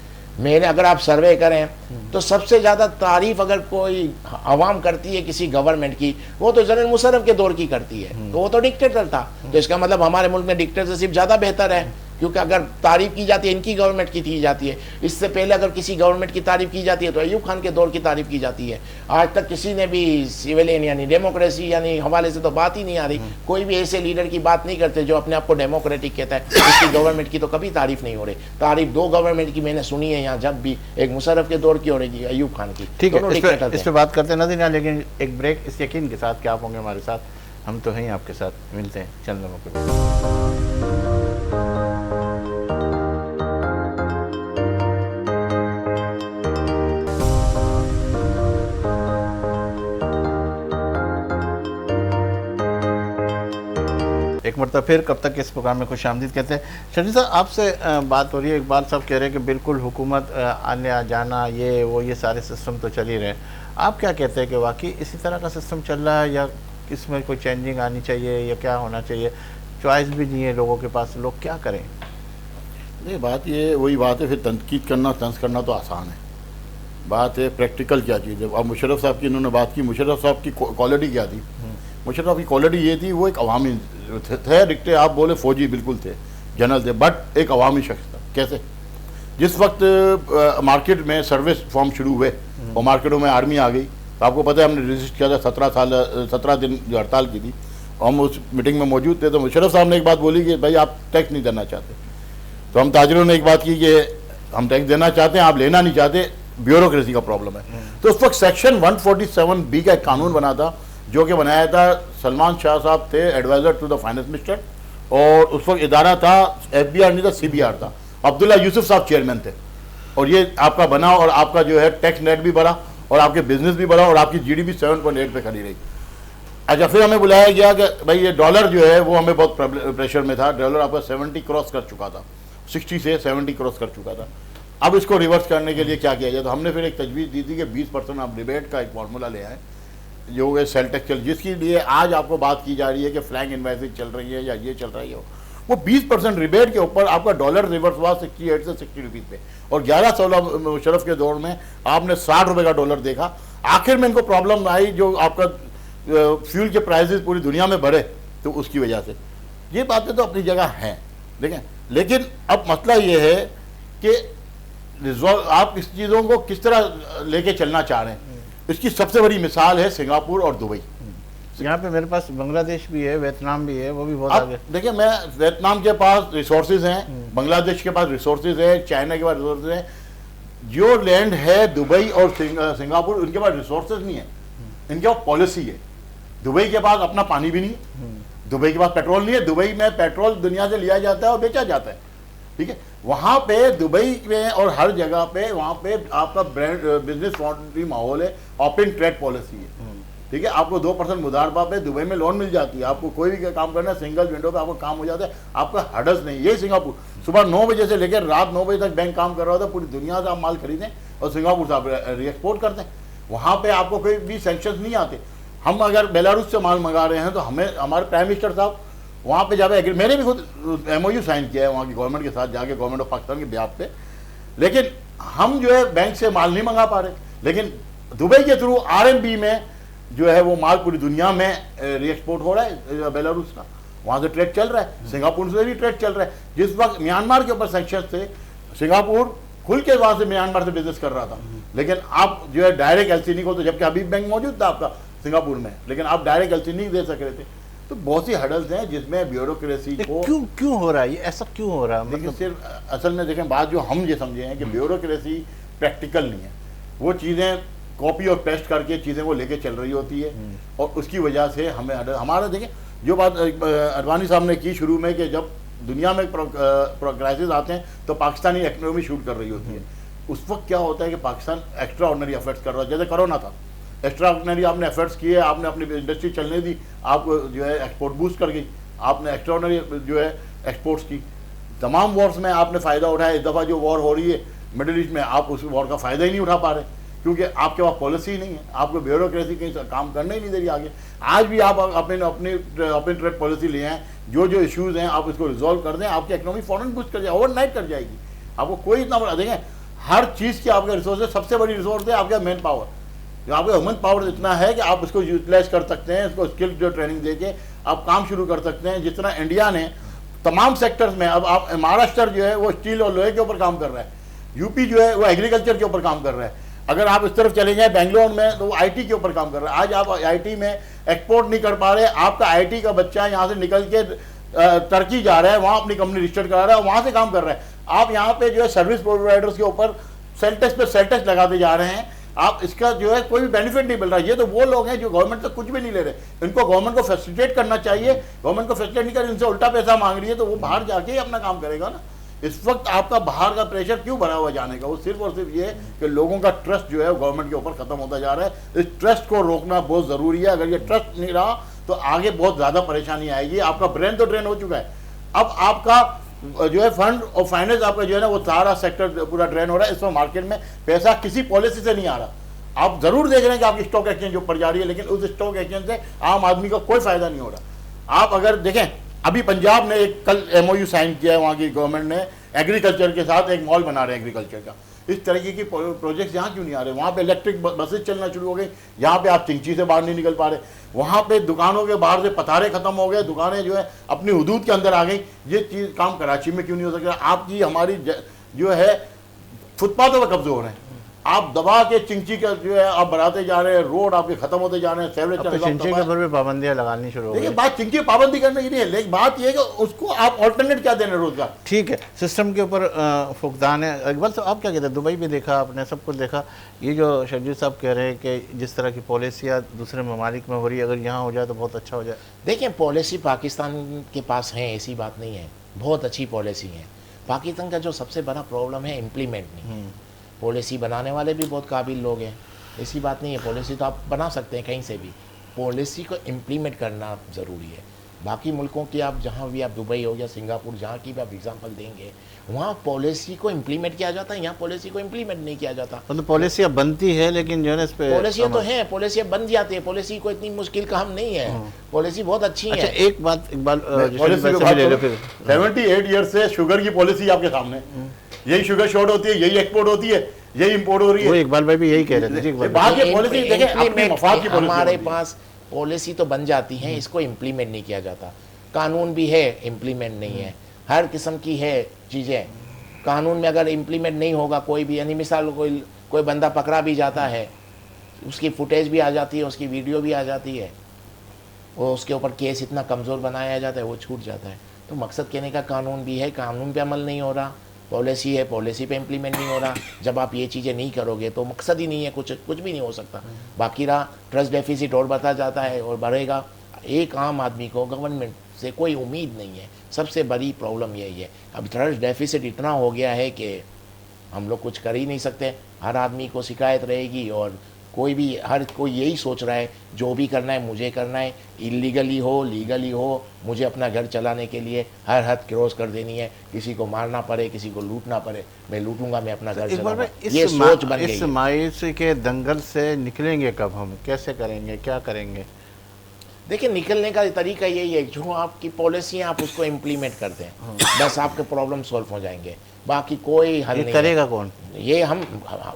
मेरे अगर आप सर्वे करें तो सबसे ज़्यादा तारीफ अगर कोई अवाम करती है किसी गवर्नमेंट की, वो तो जनरल मुशर्रफ के दौर की करती है। तो वो तो डिक्टेटर था, तो इसका मतलब हमारे मुल्क में डिक्टेटरशिप ज़्यादा बेहतर है, क्योंकि अगर तारीफ की जाती है इनकी गवर्नमेंट की की जाती है। इससे पहले अगर किसी गवर्नमेंट की तारीफ की जाती है तो अयूब खान के दौर की तारीफ की जाती है। आज तक किसी ने भी सिविलियन यानी डेमोक्रेसी यानी हवाले से तो बात ही नहीं आ रही। कोई भी ऐसे लीडर की बात नहीं करते जो अपने आप को डेमोक्रेटिक कहता है। उसकी गवर्नमेंट की तो कभी तारीफ नहीं हो रही। तारीफ 2 गवर्नमेंट की मैंने सुनी है यहाँ, जब भी एक मुशर्रफ के दौर की और एक अयूब खान की। ठीक दोनों है, डिक्टेटर इस थे। पे बात करते हैं नाज़रीन, लेकिन एक ब्रेक। इस यकीन के साथ कि आप होंगे हमारे साथ, हम तो हैं आपके साथ। मिलते हैं चंद लोगों के। एक मरतबा फिर कब तक इस प्रोग्राम में खुशामदीद कहते हैं। शरीफ साहब, आपसे बात हो रही है। इकबाल साहब कह रहे हैं कि बिल्कुल हुकूमत आने जाना ये वो ये सारे सिस्टम तो चल ही रहे। आप क्या कहते हैं कि वाकई इसी तरह का सिस्टम चल रहा है या इसमें कोई चेंजिंग आनी चाहिए या क्या होना चाहिए? चॉइस भी नहीं है लोगों के पास, लोग क्या करें? नहीं, बात ये वही बात है, फिर तनकीद करना तंज करना तो आसान है। बात है प्रैक्टिकल क्या चीज़ है। अब मुशर्रफ साहब की इन्होंने बात की, मुशर्रफ साहब की क्वालिटी क्या थी? मुशर्रफ की क्वालिटी ये थी, वो एक अवामी थे दिखते, आप बोले फौजी बिल्कुल थे, जनरल थे, बट एक अवामी शख्स था। कैसे? जिस वक्त मार्केट में सर्विस फॉर्म शुरू हुए और मार्केटों में आर्मी आ गई, तो आपको पता है हमने रजिस्टर किया था 17 दिन जो हड़ताल की थी, हम उस मीटिंग में मौजूद थे। तो मुशर्रफ साहब ने एक बात बोली कि भाई आप टैक्स नहीं देना चाहते। तो हम ताजरों ने एक बात की कि हम टैक्स देना चाहते हैं, आप लेना नहीं चाहते, ब्यूरोक्रेसी का प्रॉब्लम है। तो उस वक्त सेक्शन 147B का एक कानून बना था, जो कि बनाया था सलमान शाह साहब थे, advisor to the finance minister, और उस वक्त इदारा था FBR नहीं था, CBR था। अब्दुल्ला यूसुफ साहब चेयरमैन थे, और ये आपका बना और आपका जो है टैक्स नेट भी बढ़ा और आपके बिजनेस भी बढ़ा और आपकी GDP 7.8 पे खड़ी रही। अच्छा, फिर हमें बुलाया गया कि भाई ये डॉलर जो है वो हमें बहुत प्रेशर में था। डॉलर आपका 70 क्रॉस कर चुका था, 60 से 70 क्रॉस कर चुका था। अब इसको रिवर्स करने के लिए क्या किया जाए? तो हमने फिर एक तजवीज़ दी थी कि 20% आप रिबेट का एक फार्मूला ले आए, जो है सेल टैक्स चल, जिसके लिए आज आपको बात की जा रही है कि फ्लैग इन्वाइसिंग चल रही है या ये चल रही है। वो 20% रिबेट के ऊपर आपका डॉलर रिवर्स हुआ 68 से 60 रुपीज़ पे, और 11-16 मुशर्रफ के दौर में आपने 60 रुपये का डॉलर देखा। आखिर में इनको प्रॉब्लम आई, जो आपका फ्यूल के प्राइसेस पूरी दुनिया में बढ़े, तो उसकी वजह से। ये बातें तो अपनी जगह हैं, देखें, लेकिन अब मसला ये है कि आप इस चीज़ों को किस तरह लेके चलना चाह रहे हैं। इसकी सबसे बड़ी मिसाल है सिंगापुर और दुबई। यहाँ पे मेरे पास बांग्लादेश भी है, वियतनाम भी है, वो भी बहुत अब आगे। देखिए, मैं वियतनाम के पास रिसोर्सेज हैं, बांग्लादेश के पास रिसोर्सेज है, चाइना के पास रिसोर्सेज हैं। जो लैंड है दुबई और सिंगापुर, उनके पास रिसोर्सेज नहीं है, इनके पास पॉलिसी है। दुबई के पास अपना पानी भी नहीं है, दुबई के पास पेट्रोल नहीं है। दुबई में पेट्रोल दुनिया से लिया जाता है और बेचा जाता है, ठीक है। वहाँ पे दुबई में और हर जगह पे वहाँ पे आपका ब्रांड बिजनेस फ्रेंडली माहौल है, ओपन ट्रेड पॉलिसी है, ठीक है, आपको 2% मुदारबा पे दुबई में लोन मिल जाती है, आपको कोई भी काम करना है सिंगल विंडो पे आपको काम हो जाता है, आपका हडस नहीं। यही सिंगापुर, सुबह 9 बजे से लेकर रात 9 बजे तक बैंक काम कर रहा होता है, पूरी दुनिया से आप माल खरीदें और सिंगापुर से आप रीएक्सपोर्ट करते हैं, वहाँ पे आपको कोई भी सेंक्शन नहीं आते। हम अगर बेलारूस से माल मंगा रहे हैं तो हमें हमारे प्राइम मिनिस्टर साहब वहाँ पे जाके, मैंने भी खुद MOU साइन किया है वहाँ की गवर्नमेंट के साथ जाके, गवर्नमेंट ऑफ पाकिस्तान के बिहाफ पे, लेकिन हम जो है बैंक से माल नहीं मंगा पा रहे। लेकिन दुबई के थ्रू RMB में जो है वो माल पूरी दुनिया में रीएक्सपोर्ट हो रहा है बेलारूस का, वहाँ से ट्रेड चल रहा है, सिंगापुर से भी ट्रेड चल रहा है। जिस वक्त म्यांमार के ऊपर सेंक्शन थे, सिंगापुर खुल के वहाँ से म्यांमार से बिजनेस कर रहा था, लेकिन आप जो है डायरेक्ट LC नहीं खोलते, जबकि अभी बैंक मौजूद था आपका सिंगापुर में, लेकिन आप डायरेक्ट LC नहीं दे सक रहे थे। तो बहुत सी हडल्स हैं जिसमें ब्यूरोक्रेसी को क्यों हो रहा है ये, ऐसा क्यों हो रहा है? देखिए सिर्फ असल में देखें, बात जो हम ये समझे हैं कि ब्यूरोक्रेसी प्रैक्टिकल नहीं है, वो चीज़ें कॉपी और पेस्ट करके चीज़ें वो लेके चल रही होती है, और उसकी वजह से हमें हमारा देखें जो बात अडवाणी साहब ने की शुरू में कि जब दुनिया में क्राइसिस आते हैं तो पाकिस्तानी इकोनॉमी शूट कर रही होती है, उस वक्त क्या होता है कि पाकिस्तान एक्स्ट्रा ऑर्डिनरी एफर्ट्स कर रहा है। जैसे कोरोना था, एक्स्ट्रा ऑर्डिनरी आपने एफर्ट्स किए, आपने अपनी इंडस्ट्री चलने दी, आप जो है एक्सपोर्ट बूस्ट कर गई, आपने एक्स्ट्रा ऑर्डिनरी जो है एक्सपोर्ट्स की, तमाम वॉर्स में आपने फ़ायदा उठाया। इस दफ़ा जो वॉर हो रही है मिडिल ईस्ट में, आप उस वॉर का फ़ायदा ही नहीं उठा पा रहे, क्योंकि आपके पास पॉलिसी ही नहीं है, आपको ब्यूरोक्रेसी कहीं काम करने ही नहीं दे रही आगे। आज भी आप अपनी ट्रेड पॉलिसी ले आए, जो जो इश्यूज़ हैं आप इसको रिजॉल्व कर दें, आपकी इकोनॉमी फ़ौरन बूस्ट कर जाए, ओवरनाइट कर जाएगी। आपको कोई इतना बड़ा देखें, हर चीज़ की आपके रिसोर्स, सबसे बड़ी रिसोर्स है आपका मैन पावर। जो आपका ह्यूमन पावर इतना है कि आप उसको यूटिलाइज कर सकते हैं, इसको स्किल जो ट्रेनिंग देके आप काम शुरू कर सकते हैं। जिस तरह इंडिया ने तमाम सेक्टर्स में, अब आप महाराष्ट्र जो है वो स्टील और लोहे के ऊपर काम कर रहा है, यूपी जो है वो एग्रीकल्चर के ऊपर काम कर रहा है, अगर आप इस तरफ चले जाएं बेंगलोर में तो वो IT के ऊपर काम कर रहा है। आज आप IT में एक्सपोर्ट नहीं कर पा रहे, आपका IT का बच्चा यहाँ से निकल के टर्की जा रहा है, वहाँ अपनी कंपनी रजिस्टर्ड करा रहा है, वहाँ से काम कर रहा है। आप यहाँ पे जो है सर्विस प्रोवाइडर्स के ऊपर सेल टैक्स लगाते जा रहे हैं, आप इसका जो है कोई भी बेनिफिट नहीं मिल रहा। ये तो वो लोग हैं जो गवर्नमेंट से कुछ भी नहीं ले रहे, इनको गवर्नमेंट को फैसिलिटेट करना चाहिए, गवर्नमेंट को फैसिलिटेट नहीं कर, इनसे उल्टा पैसा मांग रही है, तो वो बाहर जाके ही अपना काम करेगा ना। इस वक्त आपका बाहर का प्रेशर क्यों बढ़ा हुआ जाने का? वो सिर्फ और सिर्फ ये कि लोगों का ट्रस्ट जो है गवर्नमेंट के ऊपर खत्म होता जा रहा है। इस ट्रस्ट को रोकना बहुत ज़रूरी है। अगर ये ट्रस्ट नहीं रहा तो आगे बहुत ज़्यादा परेशानी आएगी। आपका ब्रेन तो ड्रेन हो चुका है, अब आपका जो है फंड और फाइनेंस आपका जो है ना वो सारा सेक्टर पूरा ड्रेन हो रहा है। इसमें मार्केट में पैसा किसी पॉलिसी से नहीं आ रहा। आप जरूर देख रहे हैं कि आपकी स्टॉक एक्सचेंज ऊपर जा रही है, लेकिन उस स्टॉक एक्सचेंज से आम आदमी को कोई फायदा नहीं हो रहा। आप अगर देखें, अभी पंजाब ने एक कल MOU साइन किया है, वहाँ की गवर्नमेंट ने एग्रीकल्चर के साथ एक मॉल बना रहे हैं एग्रीकल्चर का। इस तरीके की प्रोजेक्ट्स यहाँ क्यों नहीं आ रहे? वहाँ पे इलेक्ट्रिक बसेस चलना शुरू हो गई, यहाँ पे आप चिंची से बाहर नहीं निकल पा रहे, वहाँ पे दुकानों के बाहर से पतारे खत्म हो गए, दुकानें जो है अपनी हुदूद के अंदर आ गई। ये चीज़ काम कराची में क्यों नहीं हो सकता? आपकी हमारी जो है फुटपाथों पर कब्जे हो रहे हैं, आप दबा के चिंची का जो है आप बढ़ाते जा रहे हैं, रोड आपके खत्म होते जा रहे हैं, सेवरेज चिंची के ऊपर भी पाबंदियां लगानी शुरू हो गई। देखिए बात चिंची पाबंदी करने की नहीं है, लेकिन बात यह है कि उसको आप ऑल्टरनेट क्या देने रोजगार। ठीक है, सिस्टम के ऊपर फुकदान है। इकबाल साहब आप क्या कहते हैं? दुबई भी देखा आपने, सब कुछ देखा, ये जो शर्जील साहब कह रहे हैं कि जिस तरह की पॉलिसियाँ दूसरे ममालिक में हो रही है, अगर यहाँ हो जाए तो बहुत अच्छा हो जाए। देखिए पॉलिसी पाकिस्तान के पास है, ऐसी बात नहीं है, बहुत अच्छी पॉलिसी है। पाकिस्तान का जो सबसे बड़ा प्रॉब्लम है इम्प्लीमेंट नहीं। पॉलिसी बनाने वाले भी बहुत काबिल लोग हैं, ऐसी बात नहीं है, पॉलिसी तो आप बना सकते हैं कहीं से भी, पॉलिसी को इम्प्लीमेंट करना ज़रूरी है। बाकी मुल्कों की आप जहाँ भी, आप दुबई हो या सिंगापुर, जहाँ की भी आप एग्जांपल देंगे, वहाँ पॉलिसी को इम्प्लीमेंट किया जाता है, यहाँ पॉलिसी को इम्प्लीमेंट नहीं किया जाता। मतलब पॉलिसियाँ बनती है लेकिन जो है इस पे पॉलिसियाँ तो हैं, पॉलिसियाँ बन जाती है, पॉलिसी को इतनी मुश्किल काम नहीं है, पॉलिसी बहुत अच्छी है। अच्छा एक बात इकबाल, 78 ईयर से शुगर की पॉलिसी आपके सामने, यही शुगर शॉर्ट होती है, यही एक्सपोर्ट होती है, यही इंपोर्ट हो रही है। वो इकबाल भाई भी यही कह रहे थे। पॉलिसी देखें, अपने मफाद की पॉलिसी हमारे पास पॉलिसी तो बन जाती है, इसको इम्प्लीमेंट नहीं किया जाता। कानून भी है, इम्प्लीमेंट नहीं है, हर किस्म की है चीज़ें। कानून में अगर इम्प्लीमेंट नहीं होगा कोई भी, यानी मिसाल कोई बंदा पकड़ा भी जाता है, उसकी फुटेज भी आ जाती है, उसकी वीडियो भी आ जाती है, वो उसके ऊपर केस इतना कमज़ोर बनाया जाता है, वो छूट जाता है। तो मकसद कहने का कानून भी है, कानून पे अमल नहीं हो रहा, पॉलिसी है, पॉलिसी पे इम्प्लीमेंट नहीं हो रहा। जब आप ये चीज़ें नहीं करोगे तो मकसद ही नहीं है, कुछ भी नहीं हो सकता। बाकी रहा ट्रस्ट डेफिसिट और बढ़ता जाता है और बढ़ेगा। एक आम आदमी को गवर्नमेंट से कोई उम्मीद नहीं है, सबसे बड़ी प्रॉब्लम यही है। अब ट्रस्ट डेफिसिट इतना हो गया है कि हम लोग कुछ कर ही नहीं सकते, हर आदमी को शिकायत रहेगी और कोई भी, हर कोई यही सोच रहा है जो भी करना है मुझे करना है, इलीगली हो लीगली हो, मुझे अपना घर चलाने के लिए हर हद क्रॉस कर देनी है, किसी को मारना पड़े, किसी को लूटना पड़े, मैं लूटूंगा, मैं अपना घर एक बार चलाऊंगा। में ये सोच बन गई इस है। मायूसी के दंगल से निकलेंगे कब हम, कैसे करेंगे, क्या करेंगे? देखिए, निकलने का तरीका यही है, जो आपकी पॉलिसी है आप उसको इम्प्लीमेंट कर दें, बस आपके प्रॉब्लम सॉल्व हो जाएंगे, बाकी कोई हल ये नहीं करेगा है। कौन? ये हम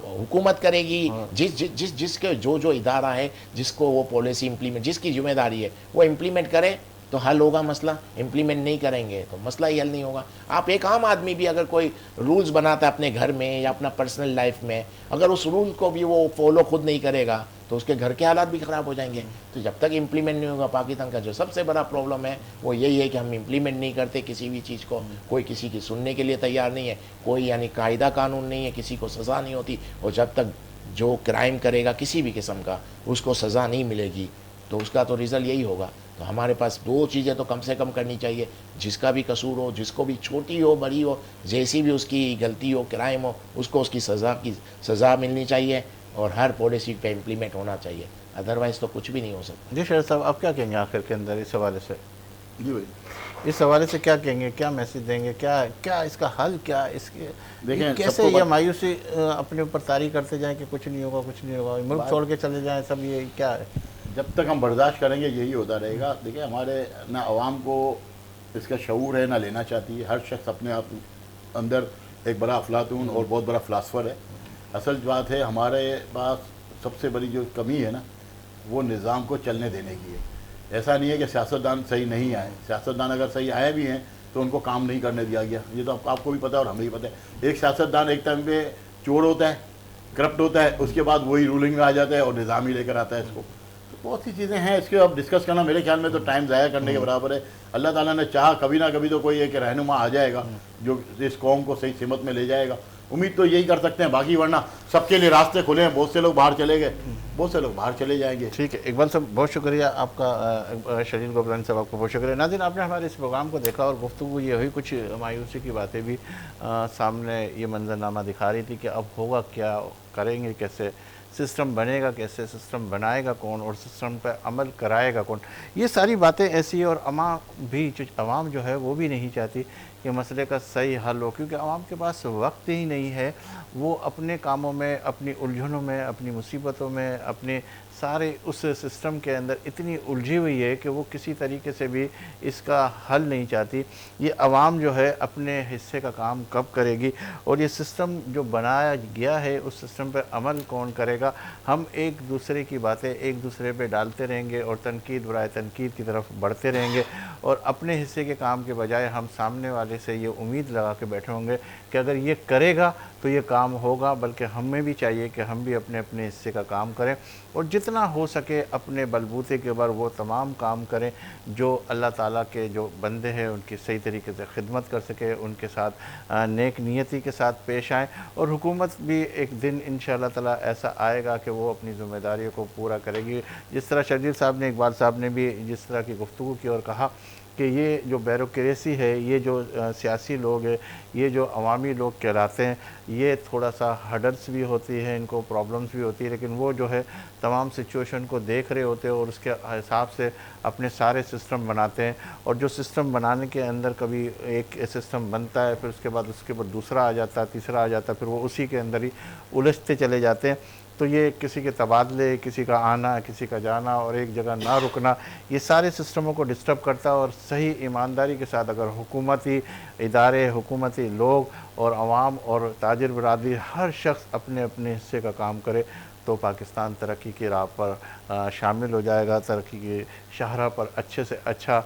हुकूमत करेगी, जिसके जो इदारा है, जिसको वो पॉलिसी इम्प्लीमेंट, जिसकी जिम्मेदारी है वो इम्प्लीमेंट करे तो हल होगा मसला। इम्प्लीमेंट नहीं करेंगे तो मसला ही हल नहीं होगा। आप एक आम आदमी भी अगर कोई रूल्स बनाता है अपने घर में या अपना पर्सनल लाइफ में, अगर उस रूल को भी वो फॉलो खुद नहीं करेगा तो उसके घर के हालात भी ख़राब हो जाएंगे। तो जब तक इम्प्लीमेंट नहीं होगा, पाकिस्तान का जो सबसे बड़ा प्रॉब्लम है वो यही है कि हम इम्प्लीमेंट नहीं करते किसी भी चीज़ को, कोई किसी की सुनने के लिए तैयार नहीं है, कोई यानी कायदा कानून नहीं है, किसी को सज़ा नहीं होती, और जब तक जो क्राइम करेगा किसी भी किस्म का उसको सज़ा नहीं मिलेगी तो उसका तो रिज़ल्ट यही होगा। तो हमारे पास दो चीज़ें तो कम से कम करनी चाहिए, जिसका भी कसूर हो, जिसको भी छोटी हो बड़ी हो, जैसी भी उसकी गलती हो, क्राइम हो, उसको उसकी सज़ा मिलनी चाहिए और हर पॉलिसी पे इम्प्लीमेंट होना चाहिए, अदरवाइज़ तो कुछ भी नहीं हो सकता। जी शरद साहब, आप क्या कहेंगे आखिर के अंदर इस हवाले से? जी भाई, इस हवाले से क्या कहेंगे, क्या मैसेज देंगे, क्या क्या इसका हल, क्या इसके देखें, कैसे सबको ये मायूसी अपने ऊपर तारी करते जाएं कि कुछ नहीं होगा, कुछ नहीं होगा, मुल्क छोड़ के चले जाएं सब, ये क्या है? जब तक हम बर्दाश्त करेंगे यही होता रहेगा। देखिए, हमारे ना आवाम को इसका शऊर है, ना लेना चाहती है। हर शख्स अपने आप अंदर एक बड़ा अफलातून और बहुत बड़ा फ़िलासफ़र है। असल बात है, हमारे पास सबसे बड़ी जो कमी है ना, वो निज़ाम को चलने देने की है। ऐसा नहीं है कि सियासतदान सही नहीं आए, सियासतदान अगर सही आए भी हैं तो उनको काम नहीं करने दिया गया। ये तो आपको भी पता है और हमें भी पता है। एक सियासतदान एक टाइम पे चोर होता है, करप्ट होता है, उसके बाद वही रूलिंग में आ जाता है और निज़ाम ही लेकर आता है इसको। तो बहुत सी चीज़ें हैं, इसके अब डिस्कस करना मेरे ख्याल में तो टाइम ज़ाया करने के बराबर है। अल्लाह ताला ने चाहा कभी ना कभी तो कोई एक रहनुमा आ जाएगा जो इस कौम को सही सिमत में ले जाएगा। उम्मीद तो यही कर सकते हैं, बाकी वरना सबके लिए रास्ते खुले हैं। बहुत से लोग बाहर चले गए, बहुत से लोग बाहर चले जाएंगे। ठीक है, इकबाल साहब बहुत शुक्रिया आपका, शरीर गोपलानी साहब आपको बहुत शुक्रिया। नाज़रीन, आपने हमारे इस प्रोग्राम को देखा और गुफ्तगू ये हुई, कुछ मायूसी की बातें भी सामने ये मंजरनामा दिखा रही थी कि अब होगा क्या, करेंगे कैसे, सिस्टम बनेगा कैसे, सिस्टम बनाएगा कौन और सिस्टम पर अमल कराएगा कौन। ये सारी बातें ऐसी, और अवाम जो है वो भी नहीं चाहती कि मसले का सही हल हो, क्योंकि आवाम के पास वक्त ही नहीं है। वो अपने कामों में, अपनी उलझनों में, अपनी मुसीबतों में, अपने सारे उस सिस्टम के अंदर इतनी उलझी हुई है कि वो किसी तरीके से भी इसका हल नहीं चाहती। ये आवाम जो है अपने हिस्से का काम कब करेगी, और ये सिस्टम जो बनाया गया है उस सिस्टम पर अमल कौन करेगा। हम एक दूसरे की बातें एक दूसरे पे डालते रहेंगे और तनकीद बराए तनकीद की तरफ बढ़ते रहेंगे, और अपने हिस्से के काम के बजाय हम सामने वाले से ये उम्मीद लगा के बैठे होंगे कि अगर ये करेगा तो ये काम होगा। बल्कि हमें भी चाहिए कि हम भी अपने अपने हिस्से का काम करें और जितना हो सके अपने बलबूते के ऊपर वो तमाम काम करें जो अल्लाह ताला के जो बंदे हैं उनकी सही तरीके से खिदमत कर सके, उनके साथ नेक नियति के साथ पेश आएँ। और हुकूमत भी एक दिन इंशाअल्लाह ताला ऐसा आएगा कि वो अपनी ज़िम्मेदारियों को पूरा करेगी। जिस तरह शर्जील साहब ने, इकबाल साहब ने भी जिस तरह की गुफ्तगू की और कहा कि ये जो ब्यूरोक्रेसी है, ये जो सियासी लोग हैं, ये जो अवामी लोग कहलाते हैं, ये थोड़ा सा हर्डल्स भी होती है, इनको प्रॉब्लम्स भी होती है, लेकिन वो जो है तमाम सिचुएशन को देख रहे होते हैं और उसके हिसाब से अपने सारे सिस्टम बनाते हैं। और जो सिस्टम बनाने के अंदर कभी एक सिस्टम बनता है, फिर उसके बाद उसके ऊपर दूसरा आ जाता है, तीसरा आ जाता है, फिर वो उसी के अंदर ही उलझते चले जाते हैं। तो ये किसी के तबादले, किसी का आना, किसी का जाना और एक जगह ना रुकना, ये सारे सिस्टमों को डिस्टर्ब करता है। और सही ईमानदारी के साथ अगर हुकूमती इदारे, हुकूमती लोग और अवाम और ताजिर बरादरी हर शख्स अपने अपने हिस्से का काम करे तो पाकिस्तान तरक्की की राह पर शामिल हो जाएगा, तरक्की की शाहराह पर अच्छे से अच्छा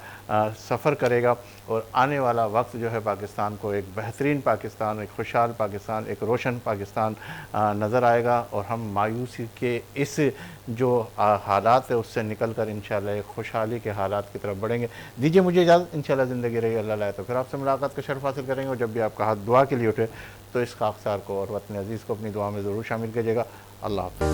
सफ़र करेगा। और आने वाला वक्त जो है पाकिस्तान को एक बेहतरीन पाकिस्तान, एक खुशहाल पाकिस्तान, एक रोशन पाकिस्तान नज़र आएगा। और हम मायूसी के इस जो हालात है उससे निकल कर इंशाअल्लाह एक खुशहाली के हालात की तरफ बढ़ेंगे। दीजिए मुझे इजाज़त, इंशाअल्लाह ज़िंदगी रही अल्लाह लाए तो फिर आपसे मुलाकात का शर्फ हासिल करेंगे। और जब भी आपका हाथ दुआ के लिए उठे तो इस खाकसार को और वतन अज़ीज़ को अपनी दुआ में ज़रूर शामिल कीजिएगा। अल्लाह हाफ़िज़।